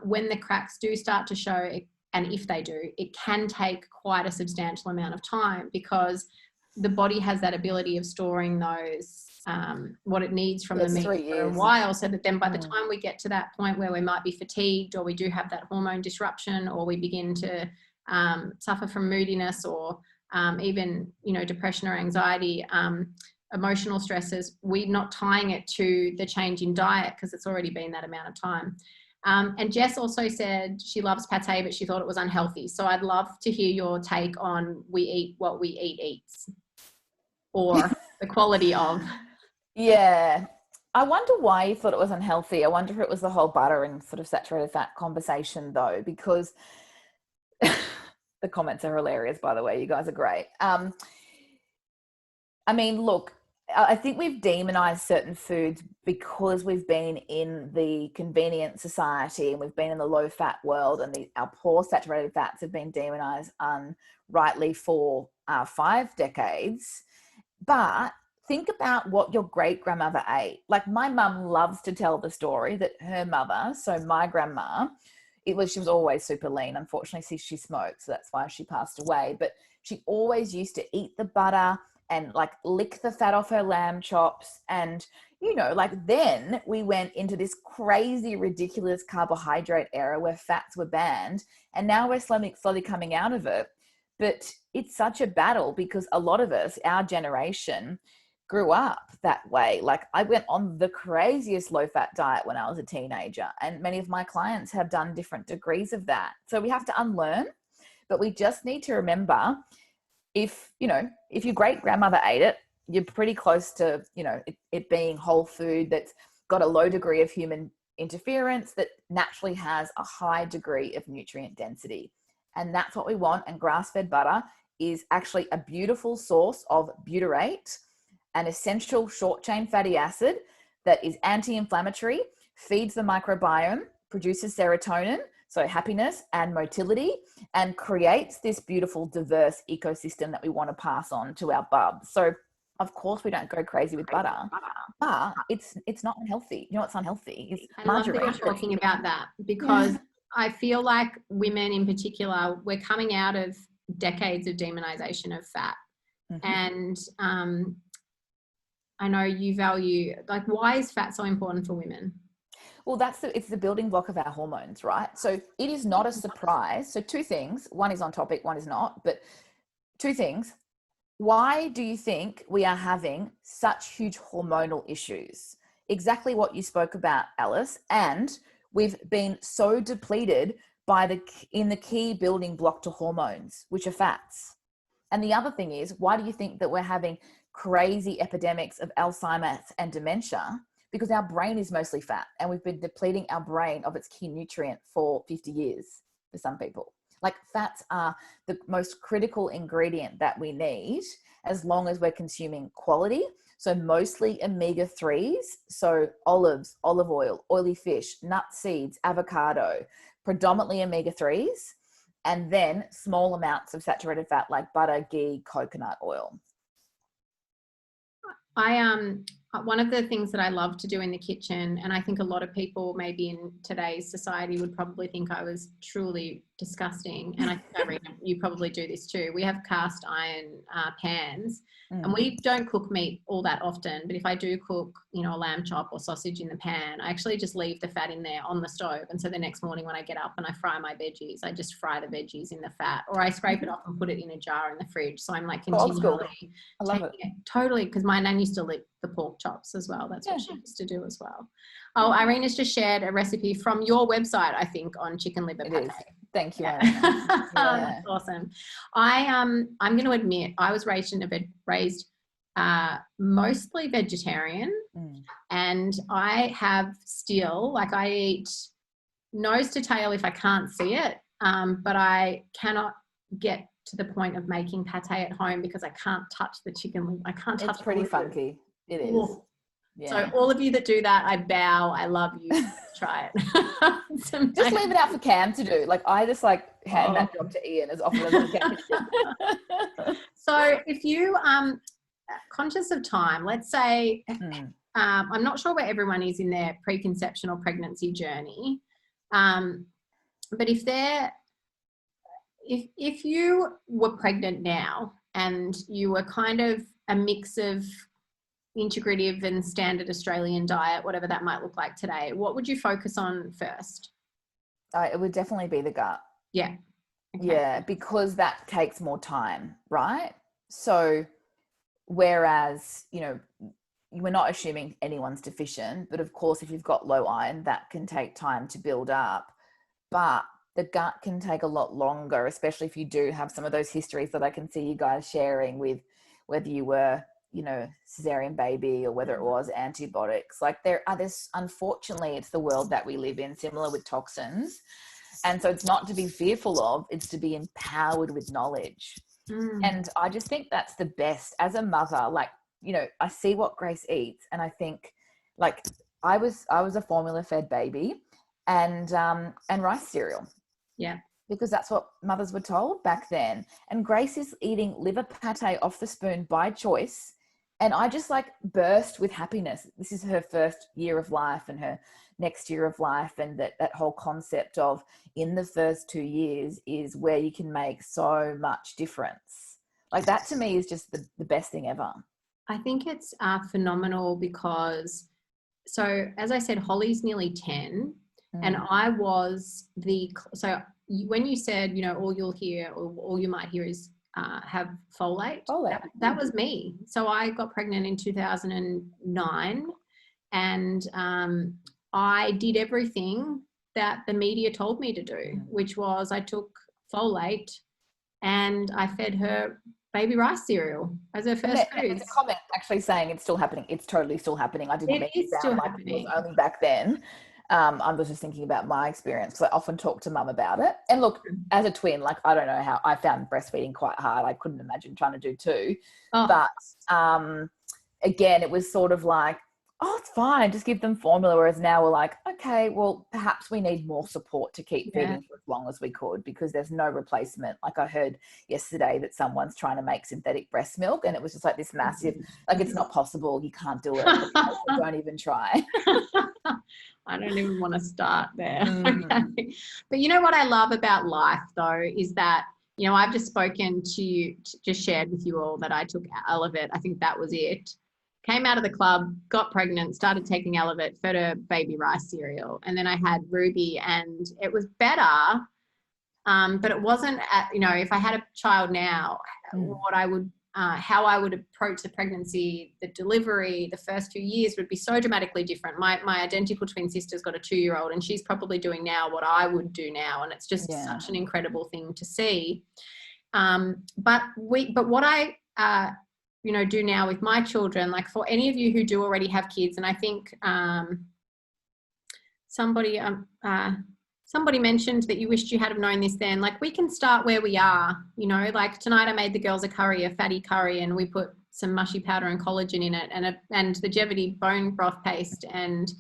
when the cracks do start to show, and if they do, it can take quite a substantial amount of time, because the body has that ability of storing those, what it needs from the meat for a while, so that then by the time we get to that point where we might be fatigued, or we do have that hormone disruption, or we begin to suffer from moodiness, or even, depression or anxiety, emotional stresses, we're not tying it to the change in diet because it's already been that amount of time. And Jess also said she loves pate, but she thought it was unhealthy. So I'd love to hear your take on we eat what we eats, or the quality of. Yeah. I wonder why you thought it was unhealthy. I wonder if it was the whole butter and sort of saturated fat conversation, though, because the comments are hilarious, by the way. You guys are great. I mean, look, I think we've demonized certain foods because we've been in the convenient society, and we've been in the low fat world, and our poor saturated fats have been demonized rightly for 5 decades. But think about what your great grandmother ate. Like my mum loves to tell the story that her mother, so my grandma, she was always super lean. Unfortunately, she smoked, so that's why she passed away. But she always used to eat the butter and like lick the fat off her lamb chops. And, then we went into this crazy, ridiculous carbohydrate era where fats were banned. And now we're slowly coming out of it. But it's such a battle because a lot of us, our generation, grew up that way. Like I went on the craziest low-fat diet when I was a teenager, and many of my clients have done different degrees of that. So we have to unlearn, but we just need to remember if your great grandmother ate it, you're pretty close to, it being whole food that's got a low degree of human interference, that naturally has a high degree of nutrient density. And that's what we want. And grass-fed butter is actually a beautiful source of butyrate, an essential short-chain fatty acid that is anti-inflammatory, feeds the microbiome, produces serotonin, so happiness and motility, and creates this beautiful, diverse ecosystem that we want to pass on to our bubs. So of course we don't go crazy with butter, but it's not unhealthy. You know what's unhealthy? It's margarine. I love that you're talking about that, because I feel like women in particular, we're coming out of decades of demonization of fat. And I know you value, like, why is fat so important for women? Well, it's the building block of our hormones, right? So it is not a surprise. So two things, one is on topic, one is not, but two things. Why do you think we are having such huge hormonal issues? Exactly what you spoke about, Alice. And we've been so depleted in the key building block to hormones, which are fats. And the other thing is, why do you think that we're having crazy epidemics of Alzheimer's and dementia? Because our brain is mostly fat, and we've been depleting our brain of its key nutrient for 50 years for some people. Like, fats are the most critical ingredient that we need as long as we're consuming quality. So mostly omega-3s, so olives, olive oil, oily fish, nuts, seeds, avocado, predominantly omega-3s, and then small amounts of saturated fat like butter, ghee, coconut oil. One of the things that I love to do in the kitchen, and I think a lot of people maybe in today's society would probably think I was truly disgusting, and I think, Irene, you probably do this too. We have cast iron pans, and we don't cook meat all that often, but if I do cook, a lamb chop or sausage in the pan, I actually just leave the fat in there on the stove. And so the next morning when I get up and I fry my veggies, I just fry the veggies in the fat, or I scrape it off and put it in a jar in the fridge. So I'm like continually I love it. Totally, because my nan used to lick the pork chops as well. That's what she used to do as well. Oh, Irene has just shared a recipe from your website, I think, on chicken liver pate. Thank you. That's awesome. I'm going to admit, I was raised mostly vegetarian, and I have still, like, I eat nose to tail if I can't see it, but I cannot get to the point of making pate at home because I can't touch the chicken. I can't touch it. It's pretty funky. It is. Ooh. Yeah. So all of you that do that, I bow. I love you. Try it. Just leave it out for Cam to do. Like, I just hand that job to Ian as often as I can. So if you conscious of time, let's say I'm not sure where everyone is in their preconception or pregnancy journey, but if you were pregnant now and you were kind of a mix of integrative and standard Australian diet, whatever that might look like today, what would you focus on first? It would definitely be the gut. Yeah. Okay. Yeah, because that takes more time, right? So whereas, we're not assuming anyone's deficient, but of course, if you've got low iron, that can take time to build up. But the gut can take a lot longer, especially if you do have some of those histories that I can see you guys sharing with, whether you were, cesarean baby or whether it was antibiotics. Like, this, unfortunately, it's the world that we live in, similar with toxins. And so it's not to be fearful of, it's to be empowered with knowledge. And I just think that's the best as a mother. Like, I see what Grace eats, and I think, like, I was a formula fed baby and rice cereal. Yeah. Because that's what mothers were told back then. And Grace is eating liver pate off the spoon by choice. And I just burst with happiness. This is her first year of life and her next year of life. And that whole concept of, in the first 2 years is where you can make so much difference. Like, that to me is just the best thing ever. I think it's phenomenal because, so as I said, Holly's nearly 10 and I was so when you said, all you'll hear or all you might hear is have folate. That was me. So I got pregnant in 2009 and I did everything that the media told me to do, which was I took folate and I fed her baby rice cereal as her first food. There's a comment actually saying it's still happening. It's totally still happening. I didn't It mean is to still sound like happening. it was only back then. I was just thinking about my experience because I often talk to mum about it. And look, as a twin, like I don't know how I found breastfeeding quite hard. I couldn't imagine trying to do two. Oh. But again, it was sort of like, oh, it's fine, just give them formula. Whereas now we're like, okay, well, perhaps we need more support to keep feeding for as long as we could because there's no replacement. Like I heard yesterday that someone's trying to make synthetic breast milk and it was just like this massive, like it's not possible. You can't do it. So don't even try. I don't even want to start there. Okay. But you know what I love about life though is that, you know, I've just spoken to you, just shared with you all that I took Elevate. I think that was it. Came out of the club, got pregnant, started taking Elevate, fed her baby rice cereal. And then I had Ruby and it was better. But it wasn't, you know, if I had a child now, what I would, how I would approach the pregnancy, the delivery, the first few years would be so dramatically different. My identical twin sister's got a 2-year-old and she's probably doing now what I would do now. And it's just such an incredible thing to see. But what I, you know, do now with my children, like for any of you who do already have kids, and I think somebody mentioned that you wished you had have known this then, like we can start where we are, you know, like tonight I made the girls a fatty curry, and we put some mushy powder and collagen in it and the Jevity bone broth paste and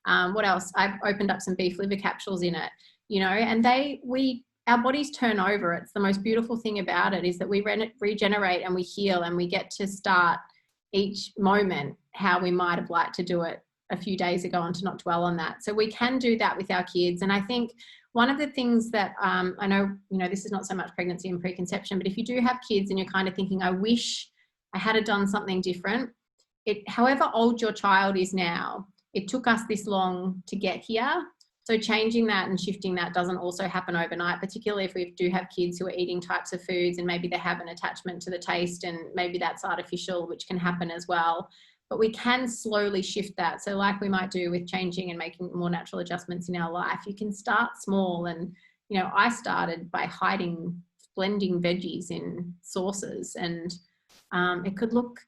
what else? I've opened up some beef liver capsules in it, you know, and our bodies turn over. It's the most beautiful thing about it is that we regenerate and we heal and we get to start each moment how we might have liked to do it a few days ago and to not dwell on that. So we can do that with our kids. And I think one of the things that I know, you know, this is not so much pregnancy and preconception, but if you do have kids and you're kind of thinking, I wish I had done something different, however old your child is now, it took us this long to get here. So changing that and shifting that doesn't also happen overnight, particularly if we do have kids who are eating types of foods and maybe they have an attachment to the taste and maybe that's artificial, which can happen as well. But we can slowly shift that. So like we might do with changing and making more natural adjustments in our life, you can start small. And, you know, I started by blending veggies in sauces and it could look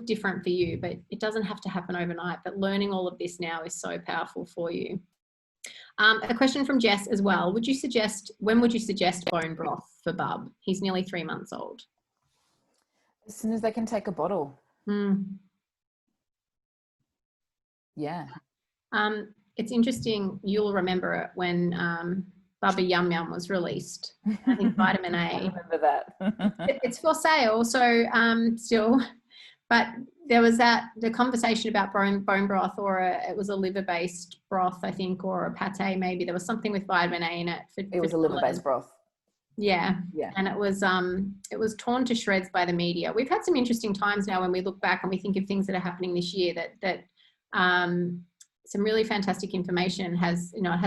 different for you, but it doesn't have to happen overnight. But learning all of this now is so powerful for you. A question from Jess as well. When would you suggest bone broth for Bub? He's nearly 3 months old. As soon as they can take a bottle. Yeah. It's interesting. You'll remember it when Bubba Yum Yum was released. I think vitamin A. I remember that. It's for sale, so still. But there was the conversation about bone broth, or it was a liver-based broth, I think, or a pate maybe. There was something with vitamin A in it. It was a liver-based broth. Yeah. And it was torn to shreds by the media. We've had some interesting times now when we look back and we think of things that are happening this year that some really fantastic information has, you know,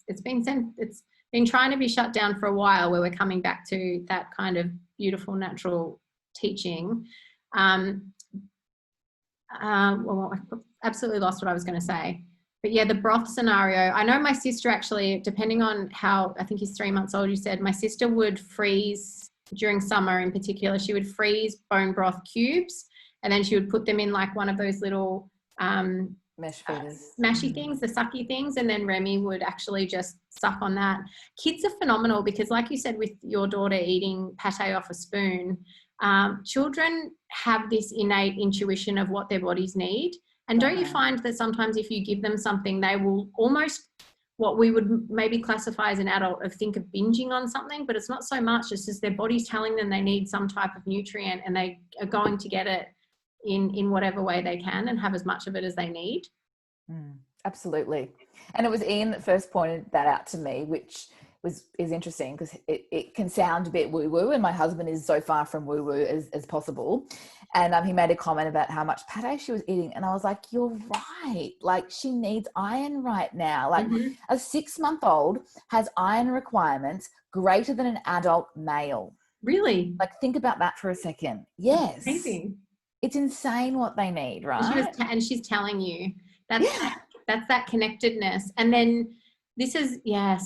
it's been trying to be shut down for a while, where we're coming back to that kind of beautiful natural teaching. Well, I absolutely lost what I was going to say. But yeah, the broth scenario. I know my sister actually, depending on how, I think he's 3 months old, you said, my sister would freeze during summer in particular. She would freeze bone broth cubes and then she would put them in like one of those little mesh feeders, smashy things, the sucky things, and then Remy would actually just suck on that. Kids are phenomenal because, like you said, with your daughter eating pate off a spoon, children have this innate intuition of what their bodies need. And don't you find that sometimes if you give them something, they will almost, what we would maybe classify as an adult, of think of binging on something, but it's not so much. It's just their body's telling them they need some type of nutrient and they are going to get it in whatever way they can and have as much of it as they need. Absolutely. And it was Ian that first pointed that out to me, which is interesting because it can sound a bit woo-woo, and my husband is so far from woo-woo as possible. And he made a comment about how much pate she was eating, and I was like, you're right, like she needs iron right now. Like a 6-month-old has iron requirements greater than an adult male. Really? Like think about that for a second. Yes. That's amazing. It's insane what they need, right? And she's telling you that's that connectedness. And then this is,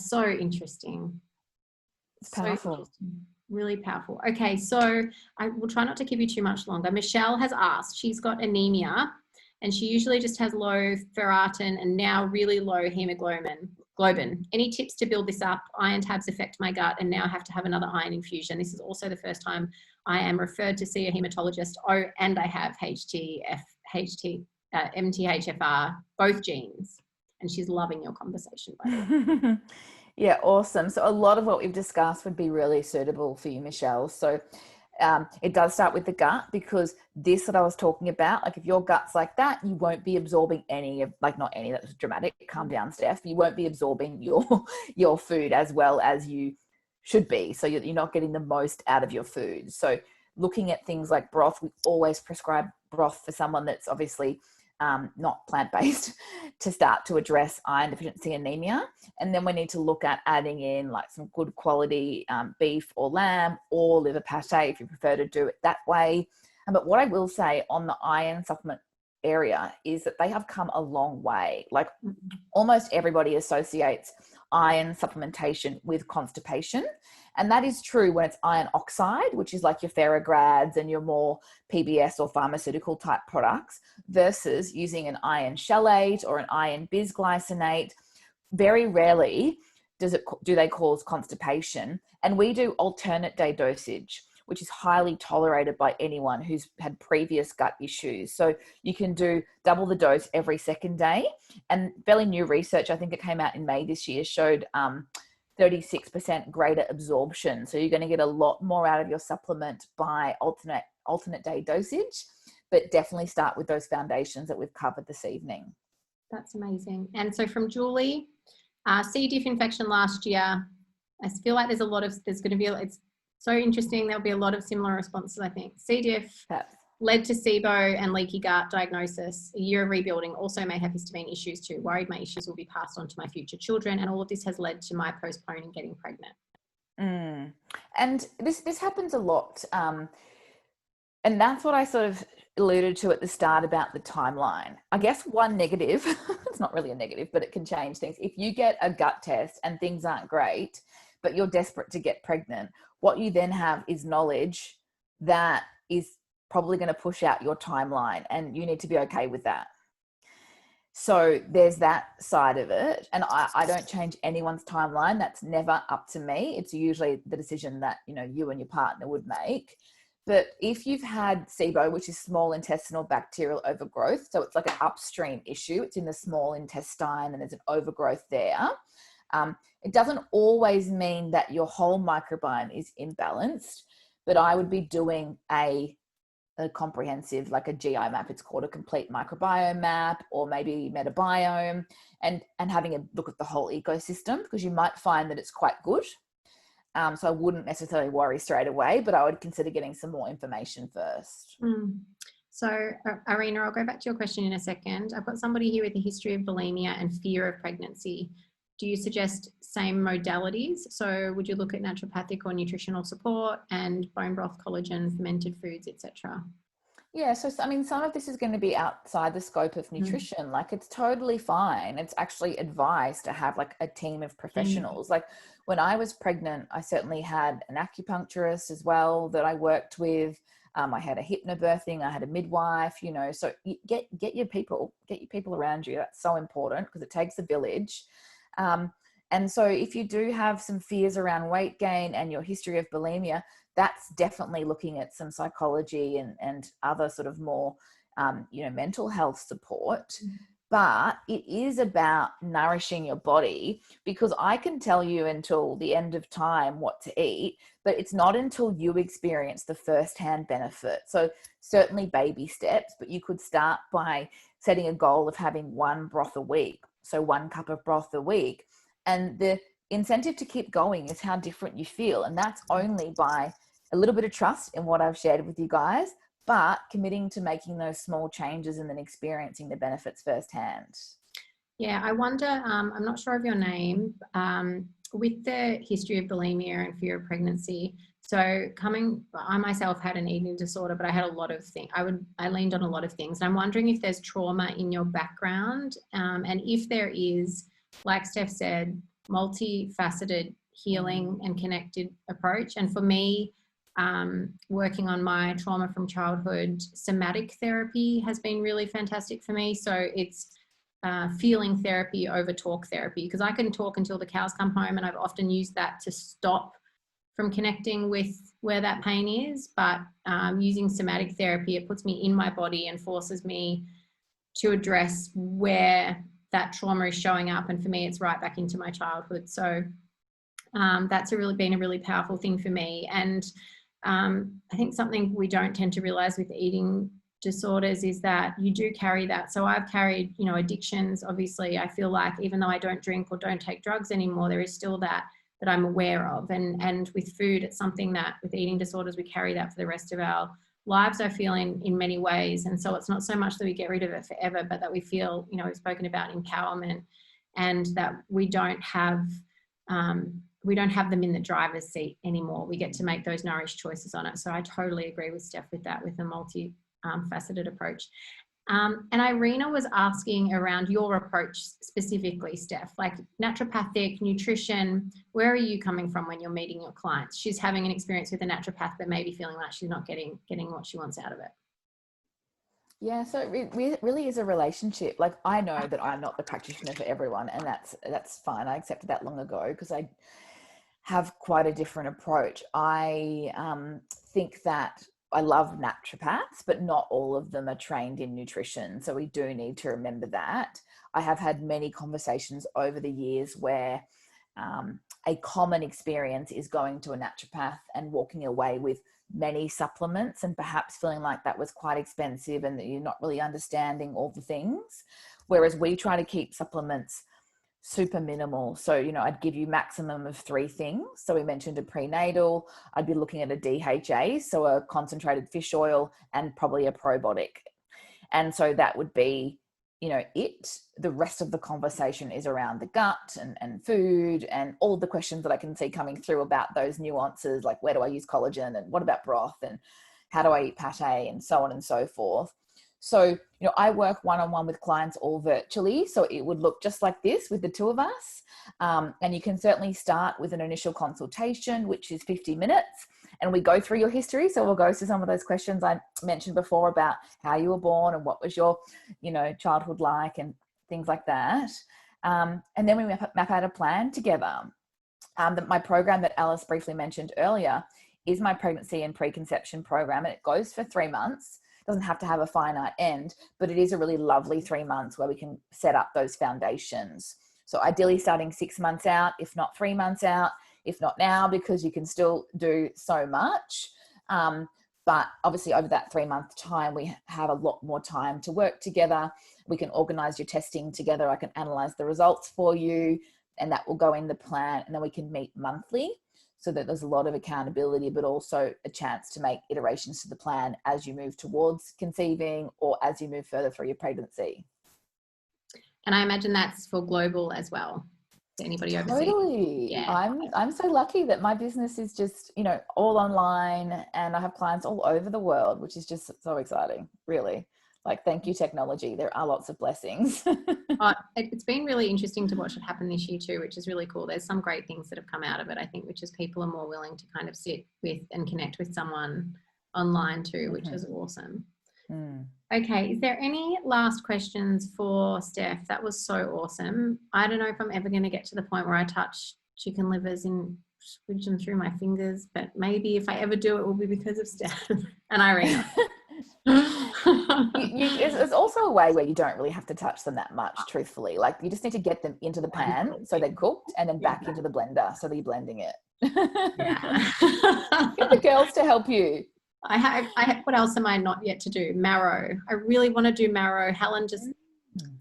so interesting. It's powerful. Really powerful. Okay, so I will try not to keep you too much longer. Michelle has asked, she's got anemia and she usually just has low ferritin and now really low hemoglobin. Any tips to build this up? Iron tabs affect my gut and now have to have another iron infusion. This is also the first time I am referred to see a hematologist. Oh, and I have MTHFR, both genes. And she's loving your conversation, by the way. Yeah, awesome. So a lot of what we've discussed would be really suitable for you, Michelle. So it does start with the gut, because this that I was talking about, like if your gut's like that, you won't be absorbing any of, like not any, that's dramatic, calm down, Steph. You won't be absorbing your food as well as you should be. So you're not getting the most out of your food. So looking at things like broth, we always prescribe broth for someone that's obviously not plant-based to start to address iron deficiency anemia. And then we need to look at adding in like some good quality beef or lamb or liver pate if you prefer to do it that way. But what I will say on the iron supplement area is that they have come a long way. Like almost everybody associates iron supplementation with constipation. And that is true when it's iron oxide, which is like your Theragrads and your more PBS or pharmaceutical type products, versus using an iron chelate or an iron bisglycinate. Very rarely do they cause constipation. And we do alternate day dosage, which is highly tolerated by anyone who's had previous gut issues. So you can do double the dose every second day. And fairly new research, I think it came out in May this year, showed 36% greater absorption. So you're going to get a lot more out of your supplement by alternate day dosage, but definitely start with those foundations that we've covered this evening. That's amazing. And so from Julie, C. diff infection last year. I feel like it's so interesting. There'll be a lot of similar responses, I think. C. diff led to SIBO and leaky gut diagnosis. A year of rebuilding also may have histamine issues too. Worried my issues will be passed on to my future children. And all of this has led to my postponing getting pregnant. And this happens a lot. And that's what I sort of alluded to at the start about the timeline. I guess one negative, it's not really a negative, but it can change things. If you get a gut test and things aren't great, but you're desperate to get pregnant, what you then have is knowledge that is probably going to push out your timeline, and you need to be okay with that. So there's that side of it. And I don't change anyone's timeline. That's never up to me. It's usually the decision that, you and your partner would make. But if you've had SIBO, which is small intestinal bacterial overgrowth, so it's like an upstream issue, it's in the small intestine and there's an overgrowth there. It doesn't always mean that your whole microbiome is imbalanced, but I would be doing a comprehensive, like a GI map. It's called a complete microbiome map, or maybe metabiome, and having a look at the whole ecosystem, because you might find that it's quite good. So I wouldn't necessarily worry straight away, but I would consider getting some more information first. So Irina, I'll go back to your question in a second. I've got somebody here with a history of bulimia and fear of pregnancy. Do you suggest same modalities? So would you look at naturopathic or nutritional support and bone broth, collagen, fermented foods, etc.? Yeah, so I mean, some of this is going to be outside the scope of nutrition. Like, it's totally fine. It's actually advised to have like a team of professionals. Like when I was pregnant, I certainly had an acupuncturist as well that I worked with. I had a hypnobirthing, I had a midwife, so you get your people around you. That's so important, because it takes a village. And so if you do have some fears around weight gain and your history of bulimia, that's definitely looking at some psychology and other sort of more, mental health support. But it is about nourishing your body, because I can tell you until the end of time what to eat, but it's not until you experience the firsthand benefit. So certainly baby steps, but you could start by setting a goal of having one broth a week. So 1 cup of broth a week. And the incentive to keep going is how different you feel. And that's only by a little bit of trust in what I've shared with you guys, but committing to making those small changes and then experiencing the benefits firsthand. Yeah, I wonder, I'm not sure of your name, with the history of bulimia and fear of pregnancy. So I myself had an eating disorder, but I had a lot of things. I leaned on a lot of things. And I'm wondering if there's trauma in your background, and if there is, like Steph said, multifaceted healing and connected approach. And for me, working on my trauma from childhood, somatic therapy has been really fantastic for me. So it's feeling therapy over talk therapy, because I can talk until the cows come home, and I've often used that to stop from connecting with where that pain is. But using somatic therapy, it puts me in my body and forces me to address where that trauma is showing up. And for me, it's right back into my childhood. So that's been a really powerful thing for me. And I think something we don't tend to realize with eating disorders is that you do carry that. So I've carried, addictions. Obviously, I feel like even though I don't drink or don't take drugs anymore, there is still that I'm aware of. And with food, it's something that with eating disorders, we carry that for the rest of our lives, I feel, in many ways. And so it's not so much that we get rid of it forever, but that we feel, we've spoken about empowerment, and that we don't have them in the driver's seat anymore. We get to make those nourished choices on it. So I totally agree with Steph with that, with a multi-faceted approach. And Irina was asking around your approach specifically, Steph, like naturopathic, nutrition, where are you coming from when you're meeting your clients? She's having an experience with a naturopath, but maybe feeling like she's not getting what she wants out of it. Yeah, so it really is a relationship. Like, I know that I'm not the practitioner for everyone, and that's fine. I accepted that long ago because I have quite a different approach. I think that I love naturopaths, but not all of them are trained in nutrition. So we do need to remember that. I have had many conversations over the years where a common experience is going to a naturopath and walking away with many supplements and perhaps feeling like that was quite expensive and that you're not really understanding all the things. Whereas we try to keep supplements super minimal. So, I'd give you maximum of 3 things. So we mentioned a prenatal, I'd be looking at a DHA, so a concentrated fish oil, and probably a probiotic. And so that would be, the rest of the conversation is around the gut and food and all the questions that I can see coming through about those nuances, like where do I use collagen and what about broth and how do I eat pate and so on and so forth. So, I work one-on-one with clients all virtually. So it would look just like this with the 2 of us. And you can certainly start with an initial consultation, which is 50 minutes. And we go through your history. So we'll go through some of those questions I mentioned before about how you were born and what was your, childhood like and things like that. And then we map out a plan together. My program that Alice briefly mentioned earlier is my pregnancy and preconception program. And it goes for 3 months. Doesn't have to have a finite end, but it is a really lovely 3 months where we can set up those foundations. So ideally starting 6 months out, if not 3 months out, if not now, because you can still do so much. But obviously over that 3 month time, we have a lot more time to work together. We can organize your testing together. I can analyze the results for you, and that will go in the plan. And then we can meet monthly, so that there's a lot of accountability, but also a chance to make iterations to the plan as you move towards conceiving or as you move further through your pregnancy. And I imagine that's for global as well. Anybody overseas? Totally. Yeah. I'm so lucky that my business is just, all online, and I have clients all over the world, which is just so exciting, really. Like, thank you, technology. There are lots of blessings. It's been really interesting to watch it happen this year too, which is really cool. There's some great things that have come out of it, I think, which is people are more willing to kind of sit with and connect with someone online too, which is awesome. Okay, is there any last questions for Steph? That was so awesome. I don't know if I'm ever going to get to the point where I touch chicken livers and squidge them through my fingers, but maybe if I ever do, it will be because of Steph and Irina. There's also a way where you don't really have to touch them that much, truthfully. Like, you just need to get them into the pan so they're cooked, and then back into the blender so that you're blending it. Get the girls to help you. I have, what else am I not yet to do? Marrow. I really want to do marrow. Helen just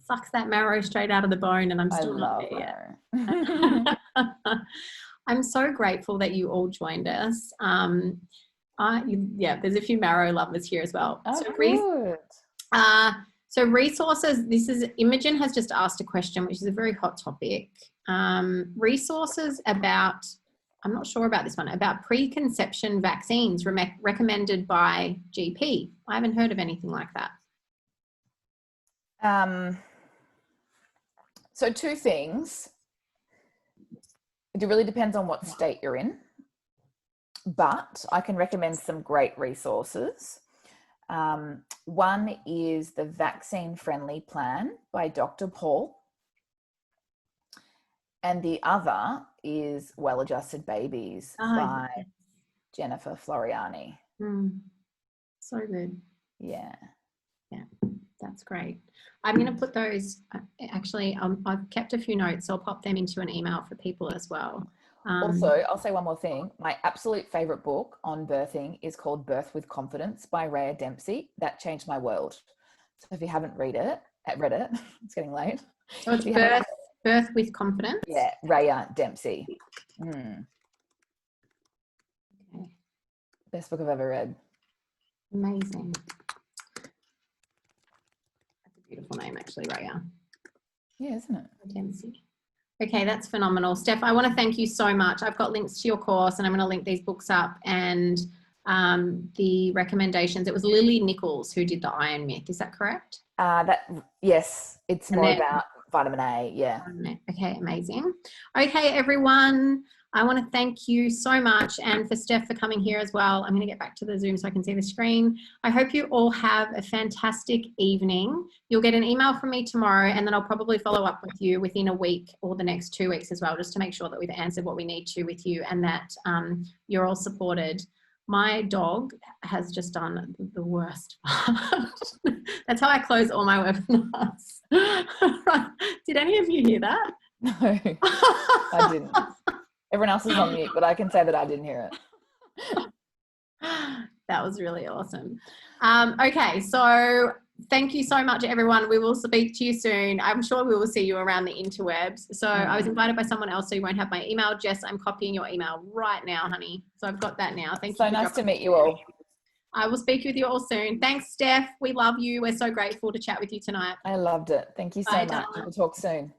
sucks that marrow straight out of the bone, and I'm still not there yet. I'm so grateful that you all joined us. There's a few marrow lovers here as well. Oh, so, good. So resources, Imogen has just asked a question, which is a very hot topic. Resources about, I'm not sure about this one, about preconception vaccines recommended by GP. I haven't heard of anything like that. So 2 things. It really depends on what state you're in, but I can recommend some great resources. One is the Vaccine Friendly Plan by Dr. Paul. And the other is Well Adjusted Babies by Jennifer Floriani. So good. Yeah. Yeah, that's great. I'm going to put those, actually, I've kept a few notes, so I'll pop them into an email for people as well. Also, I'll say one more thing. My absolute favorite book on birthing is called Birth with Confidence by Rhea Dempsey. That changed my world. So if you haven't read it, it's getting late. So it's Birth with Confidence? Yeah, Rhea Dempsey. Okay. Best book I've ever read. Amazing. That's a beautiful name, actually, Rhea. Yeah, isn't it? Dempsey. Okay, that's phenomenal. Steph, I want to thank you so much. I've got links to your course and I'm going to link these books up and the recommendations. It was Lily Nicholls who did the Iron Myth. Is that correct? Yes, it's more about vitamin A. Yeah. Okay, amazing. Okay, everyone. I want to thank you so much, and for Steph for coming here as well. I'm going to get back to the Zoom so I can see the screen. I hope you all have a fantastic evening. You'll get an email from me tomorrow, and then I'll probably follow up with you within a week or the next 2 weeks as well, just to make sure that we've answered what we need to with you and that you're all supported. My dog has just done the worst part. That's how I close all my webinars. Did any of you hear that? No, I didn't. Everyone else is on mute, but I can say that I didn't hear it. That was really awesome. Okay, so thank you so much, everyone. We will speak to you soon. I'm sure we will see you around the interwebs. So I was invited by someone else, so you won't have my email. Jess, I'm copying your email right now, honey. So I've got that now. Thank you. So nice to meet you all. I will speak with you all soon. Thanks, Steph. We love you. We're so grateful to chat with you tonight. I loved it. Thank you so much. We'll talk soon.